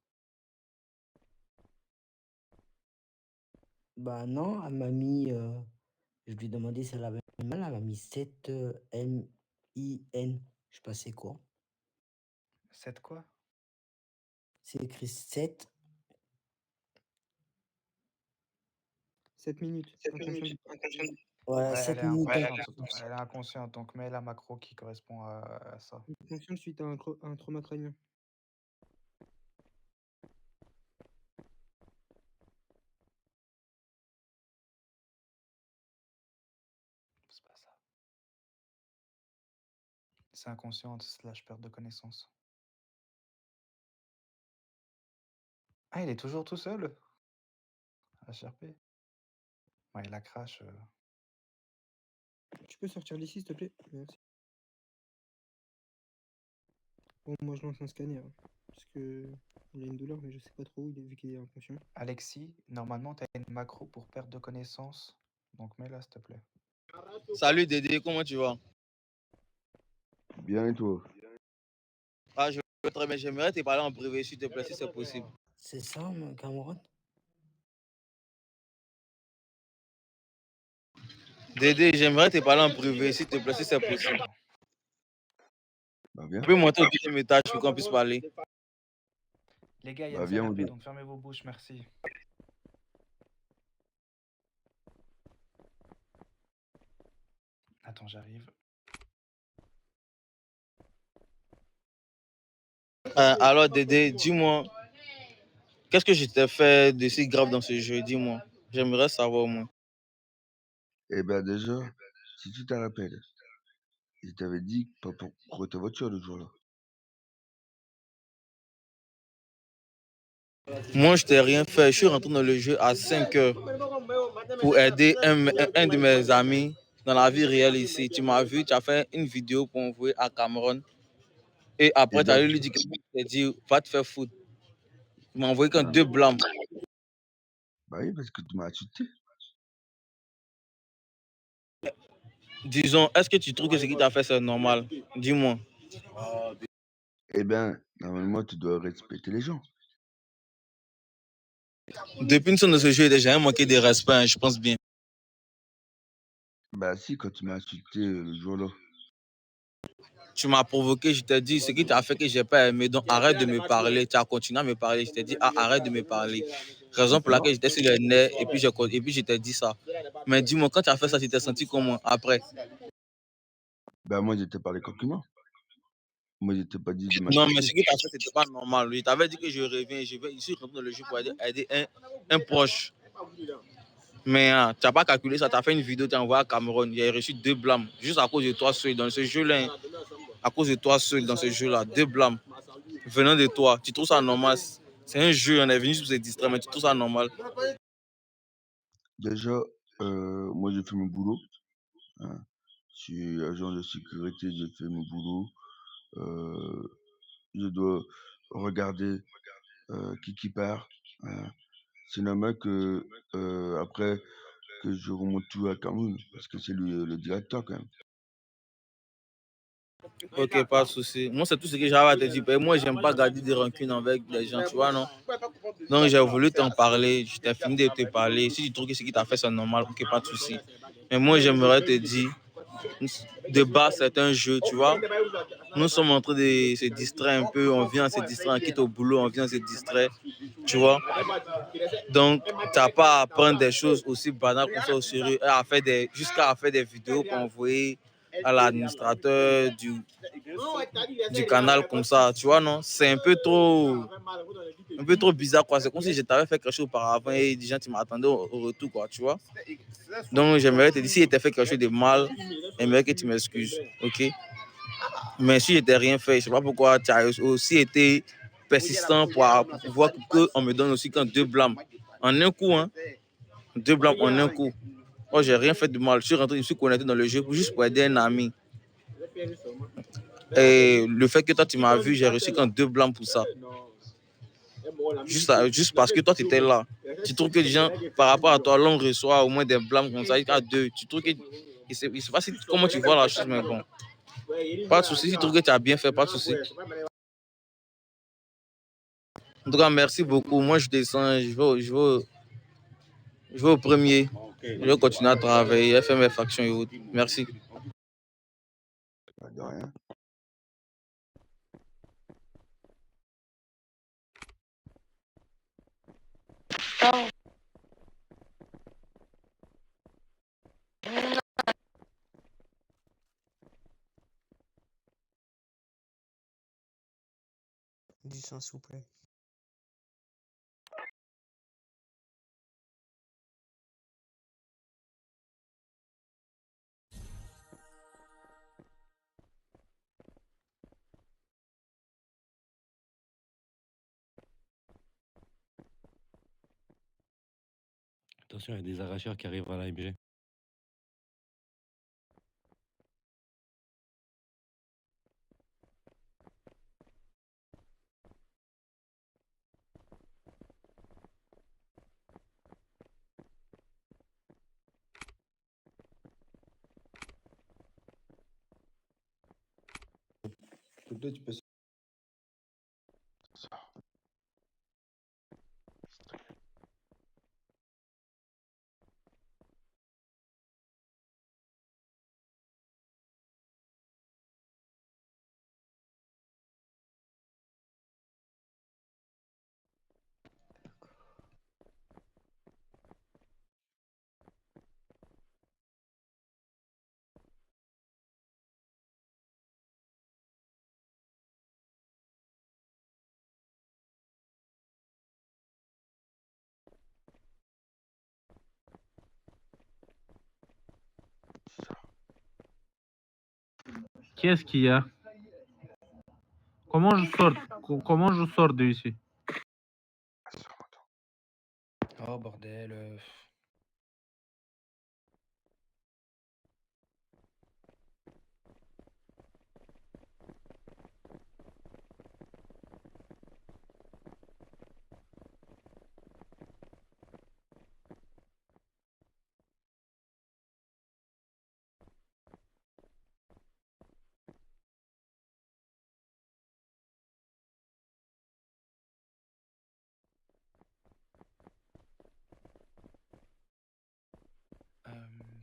Bah non, elle m'a mis, je lui ai demandé si elle avait mal, elle m'a mis 7 M-I-N, je sais pas c'est quoi. 7 quoi? C'est écrit 7. 7 minutes. 7 Intention minutes. de... Ouais, Ouais, 7 minutes. elle est inconsciente, donc mets la macro qui correspond à ça. Intention suite à un trauma crânien. C'est pas ça. C'est inconsciente / perte de connaissance. Ah, il est toujours tout seul? HRP? Ouais, la crash. Tu peux sortir d'ici, s'il te plaît? Merci. Bon, moi je lance un scanner. Parce que il a une douleur, mais je sais pas trop où il est, vu qu'il est inconscient. Alexis, normalement, tu as une macro pour perte de connaissance. Donc mets-la, s'il te plaît. Salut Dédé, comment tu vas? Bien et toi? Ah, je vais très bien. J'aimerais te parler en privé, s'il te plaît, si c'est possible. C'est ça, mon Cameron? Dédé, j'aimerais te parler en privé, s'il te plaît, si c'est possible. Bah viens. Tu peux monter au deuxième étage pour qu'on puisse parler. Les gars, il y a Bah une viens, on CRP, dit. donc fermez vos bouches, merci. Attends, j'arrive. Alors, Dédé, dis-moi, qu'est-ce que je t'ai fait de si grave dans ce jeu? Dis-moi. J'aimerais savoir, moi. Eh ben déjà, si tu te rappelles, je t'avais dit pas pour ta voiture le jour-là. Moi, je t'ai rien fait. Je suis rentré dans le jeu à 5 heures pour aider un de mes amis dans la vie réelle ici. Tu m'as vu, tu as fait une vidéo pour envoyer à Cameroun. Et après, Eh tu as ben, lui dit que je t'ai dit, va te faire foutre. Tu m'as envoyé qu'un deux blancs. bah oui, parce que tu m'as insulté. Disons, est-ce que tu trouves que ce qu'il t'a fait, c'est normal? Dis-moi. Eh ben, normalement, tu dois respecter les gens. Depuis une sonne de ce jeu, il n'a jamais manqué de respect, hein, je pense bien. Bah si, quand tu m'as insulté le jour-là. Tu m'as provoqué, je t'ai dit, ce qui t'a fait que j'ai pas aimé, donc arrête de me parler. Tu as continué à me parler, je t'ai dit, arrête de me parler. Raison pour laquelle j'étais sur les nerfs et puis je t'ai dit ça. Mais dis-moi, quand tu as fait ça, tu t'es senti comment après? Bah moi, je t'ai parlé compliment. Moi, je t'ai pas dit de Non, mais m'insulter. ce qui t'a fait, c'était pas normal. Je t'avais dit que je reviens, je suis rentré dans le jeu pour aider un proche. Mais tu n'as pas calculé ça, tu as fait une vidéo, tu as envoyé à Cameroun, il a reçu 2 blâmes, juste à cause de toi seul dans ce jeu-là. À cause de toi seul dans ce jeu-là, 2 blâmes venant de toi. Tu trouves ça normal? C'est un jeu, on est venu pour se distraire, mais tu trouves ça normal? Déjà, moi, j'ai fait mon boulot. Hein. Je suis agent de sécurité, j'ai fait mon boulot. Je dois regarder qui part. Hein. C'est normal que après que je remonte tout à Cameroun, parce que c'est lui le directeur quand même. Ok, pas de souci. Moi, c'est tout ce que j'avais à te dire. Et moi, j'aime pas garder des rancunes avec les gens, tu vois, non? Donc, j'ai voulu t'en parler. Je t'ai fini de te parler. Si tu trouves que ce qui t'a fait, c'est normal, ok, pas de souci. Mais moi, j'aimerais te dire, de base, c'est un jeu, tu vois. Nous sommes en train de se distraire un peu. On vient se distraire, on quitte au boulot, on vient se distraire, tu vois. Donc, tu n'as pas à prendre des choses aussi banales comme ça au sérieux, jusqu'à faire des vidéos pour envoyer à l'administrateur du canal comme ça, tu vois, non? C'est un peu trop bizarre, quoi. C'est comme si je t'avais fait quelque chose auparavant et des gens, tu m'attendais au retour, quoi, tu vois. Donc, j'aimerais te dire, si je t'ai fait quelque chose de mal, j'aimerais que tu m'excuses, ok? Mais si je t'ai rien fait, je ne sais pas pourquoi tu as aussi été persistant pour pouvoir qu'on me donne aussi qu'un 2 blâmes. En un coup, hein. 2 blâmes en un coup. Moi, j'ai rien fait de mal. Je me suis connecté dans le jeu juste pour aider un ami. Et le fait que toi, tu m'as vu, j'ai reçu qu'un 2 blâmes pour ça. Juste parce que toi, tu étais là. Tu trouves que les gens, par rapport à toi, l'on reçoit au moins des blâmes comme ça, il y a 2. Tu trouves que. Je ne sais pas comment tu vois la chose, mais bon. Pas de souci. Si tu trouves que tu as bien fait, pas de souci. En tout cas, merci beaucoup. Moi, je descends, je vais au premier. Je vais continuer à travailler, à faire mes factions et autres. Merci. Pas de rien. Du sang, s'il vous plaît. Attention, il y a des arracheurs qui arrivent à l'AMG. S'il te plaît, tu peux Qui est-ce qu'il y a? Comment je sors de ici? Oh bordel.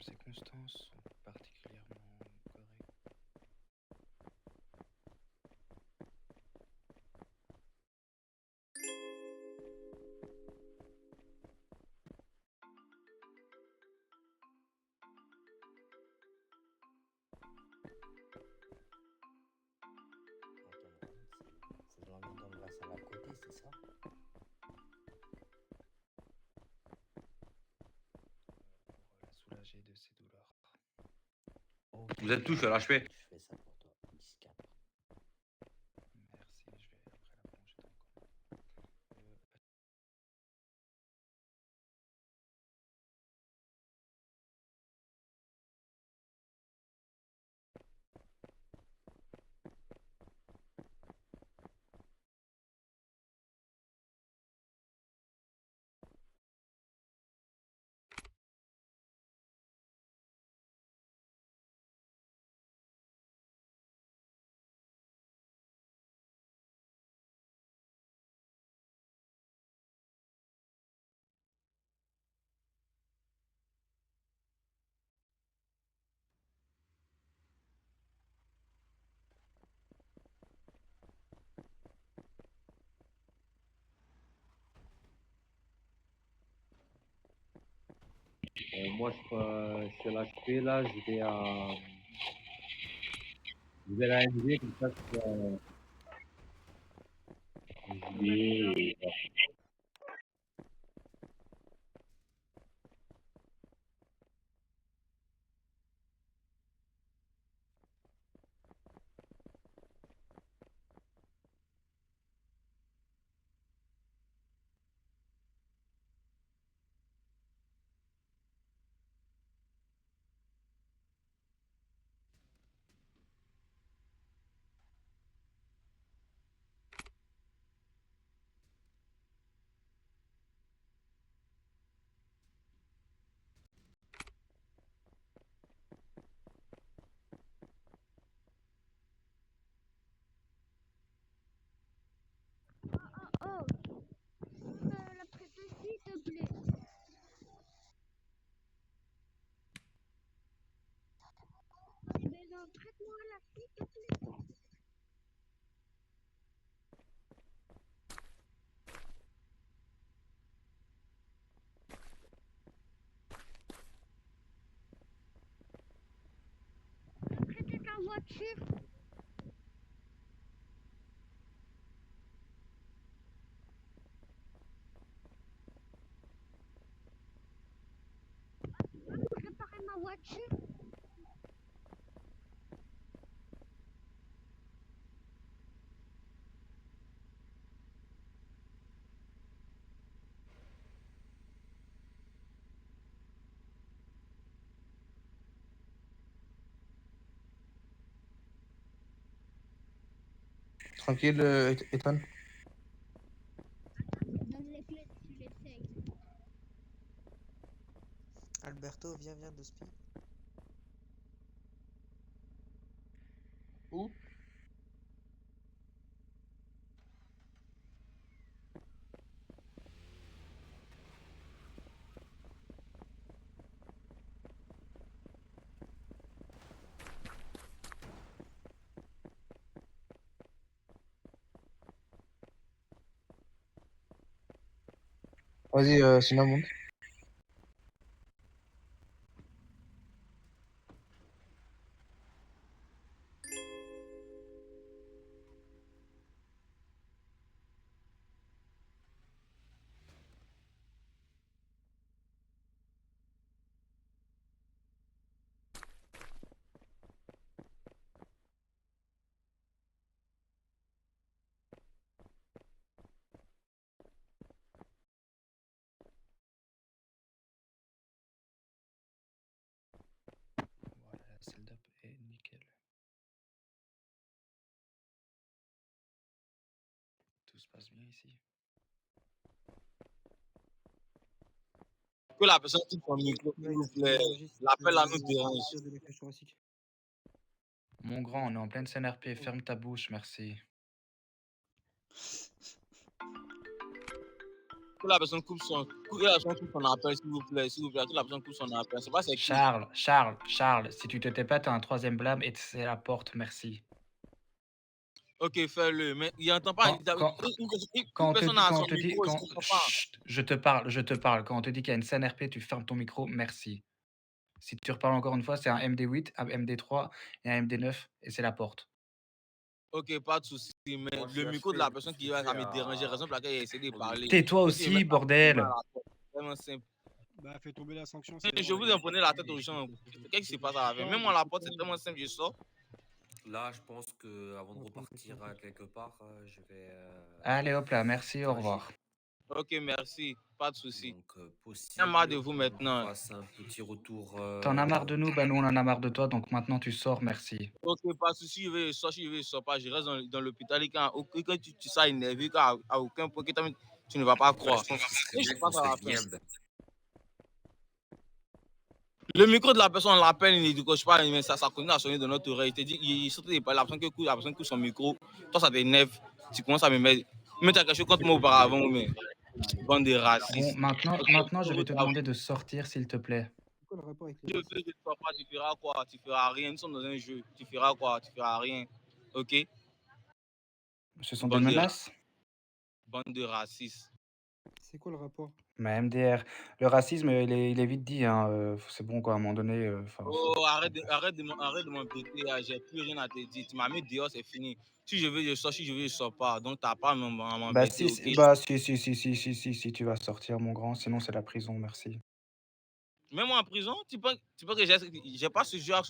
Ces constances sont particulièrement correctes. Faut que je l'emmène dans la salle à côté, c'est ça? Pour la soulager de ses douleurs. Ok, Vous êtes tous sur l'HP. je fais ça pour toi. 10-4. Merci, je vais après la plonger dans le coma. Moi, je suis à l'HP, là, je vais à la MG, comme ça, je vais... Oh, la prêter s'il te plaît. Mais non, prête-moi la s'il te plaît. Prêtez ta voiture. Préparer ma voiture. Tranquille, Ethan. Donne les clés, tu l'essayes. Alberto, viens de spi. Où? Vas-y, sinon monte. passe bien ici. Que la personne coupe son micro, s'il vous plaît. L'appel à nous dérange. Mon grand, on est en pleine CNRP. Ferme ta bouche, merci. Que la personne coupe son appel, s'il vous plaît. S'il vous plaît, que la personne coupe son appel. C'est pas c'est qui. Charles, si tu te tais pas, t'as un troisième blâme et c'est la porte, merci. Ok, fais-le. Mais il n'entend pas. Quand Une personne a son micro, il quand, ne pas. chut, je te parle. Quand on te dit qu'il y a une CNRP, tu fermes ton micro, merci. Si tu reparles encore une fois, c'est un MD8, un MD3 et un MD9 et c'est la porte. Ok, pas de souci. Mais le micro de la personne qui va me déranger, raison pour laquelle il a essayé de parler. Tais-toi Parce qu'il aussi, met pas bordel. mal à la porte. Vraiment simple. Bah, fais tomber la sanction. Je vous en prenais la tête aux gens. Qu'est-ce qui se passe à la fin? Même moi, la porte, c'est tellement simple, je sors. Là, je pense que avant de repartir quelque part, je vais. Allez, hop là, merci, au revoir. Ok, merci. Pas de souci. Possible. J'en ai marre de vous maintenant. Fasse un petit retour. T'en as marre de nous, bah nous on en a marre de toi, donc maintenant tu sors, merci. Ok, pas de souci, je vais sortir, je vais sortir pas. Je reste dans l'hôpital et quand tu seras énervé, à aucun point que tu ne vas pas croire. Et je passe à la fin. Le micro de la personne, on l'appelle, il ne décoche pas, mais ça continue à sonner dans notre oreille. Il te dit, il saute de parler, la personne coupe son micro. Toi, ça t'énerve. Tu commences à me mettre. Mais tu as quelque chose contre moi auparavant, mais. Bande de racistes. Bon, maintenant je vais te demander de sortir, s'il te plaît. Je ne sors pas, tu feras quoi? Tu feras rien. Nous sommes dans un jeu. Tu feras quoi? Tu feras rien. Ok? Ce sont des menaces? Bande de racistes. C'est quoi le rapport? Mais MDR, le racisme, il est vite dit, hein. C'est bon quoi, à un moment donné. Oh, arrête de m'embêter, j'ai plus rien à te dire. Tu m'as mis dehors, c'est fini. Si je veux, je sors, si je veux, je sors pas. Donc, t'as pas à m'embêter, Si, tu vas sortir, mon grand, sinon c'est la prison, merci. Même en prison, tu penses que j'ai pas ce genre.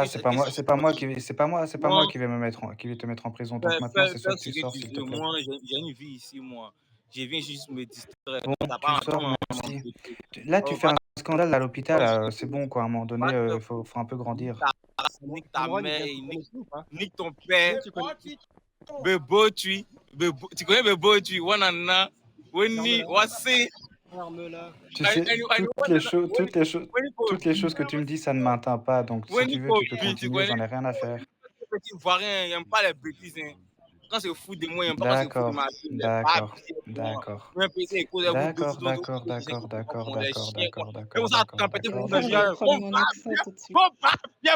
C'est pas moi qui vais te mettre en prison. Donc maintenant, c'est soit que tu sors, s'il te plaît. Moi, j'ai une vie ici, moi. Je viens juste me distraire. Bon, tu sors, merci. Là, tu fais un scandale à l'hôpital, c'est bon quoi, à un moment donné, faut un peu grandir. Nique ta mère, nique ton père. Bebo, tu connais Bebo, tu Wanana, Weni, Wasi. Tu sais, toutes les choses que tu me dis, ça ne m'atteint pas. Donc, si tu veux, tu peux continuer, j'en ai rien à faire. Petit Ivoirien, il n'aime pas les bêtises. Hein. Quand c'est fou de moi, il n'aime pas quand c'est fou de ma vie. D'accord. Bien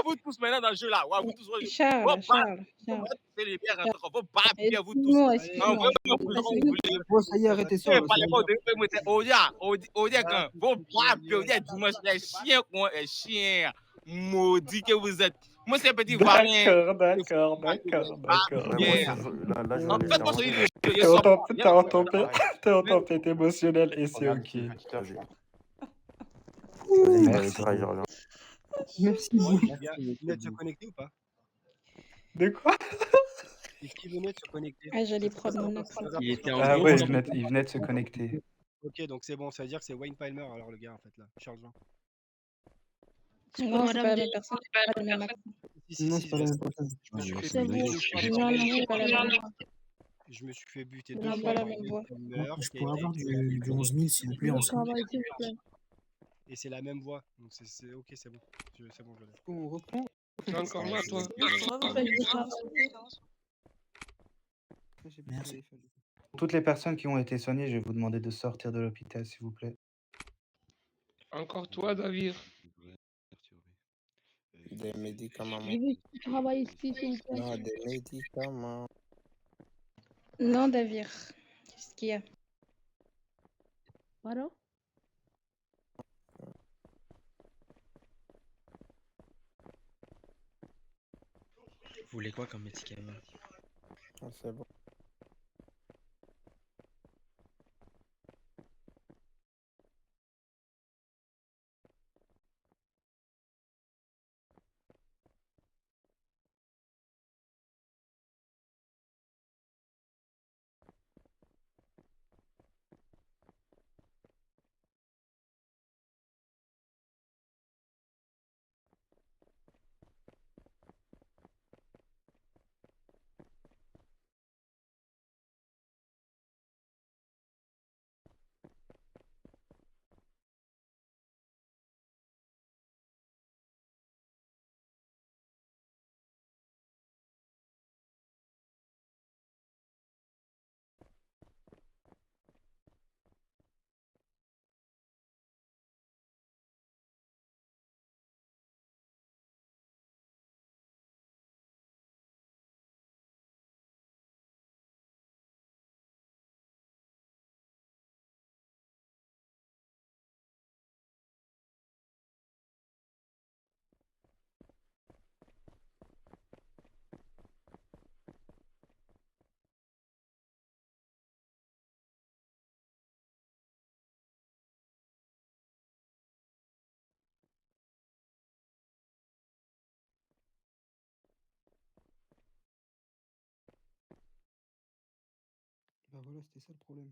vous tous maintenant dans le jeu là. Vous tous. Charles. Bon, ça y est, arrêtez ça. Chien maudit que vous êtes. Moi, c'est un petit Ivoirien. D'accord. T'es en tempête émotionnelle et c'est ok. Merci. Il venait de se connecter ou pas? De quoi? Est-ce qu'il venait de se connecter? Ah, j'allais prendre mon autre. Ah ouais, il venait de se connecter. Ok, donc c'est bon, ça veut dire que c'est Wayne Palmer alors le gars en fait là, Charles Jean. Non, c'est pas la même personne. Non, c'est pas la même personne. Je me suis fait buter On deux n'a fois pas la par même Wayne voix. Palmer. Je pourrais avoir du 11 000 s'il vous plaît ensemble. Et c'est la même voix. Donc c'est ok, c'est bon. C'est bon, je l'ai. On reprend. T'es encore là, toi? Merci. Toutes les personnes qui ont été soignées, je vais vous demander de sortir de l'hôpital, s'il vous plaît. Encore toi, David? Des médicaments. Je veux que tu travailles ici, s'il vous plaît. Non, des médicaments. Non, Davir. Qu'est-ce qu'il y a? Pardon? Vous voulez quoi comme médicament? C'est bon. Voilà, c'était ça le problème.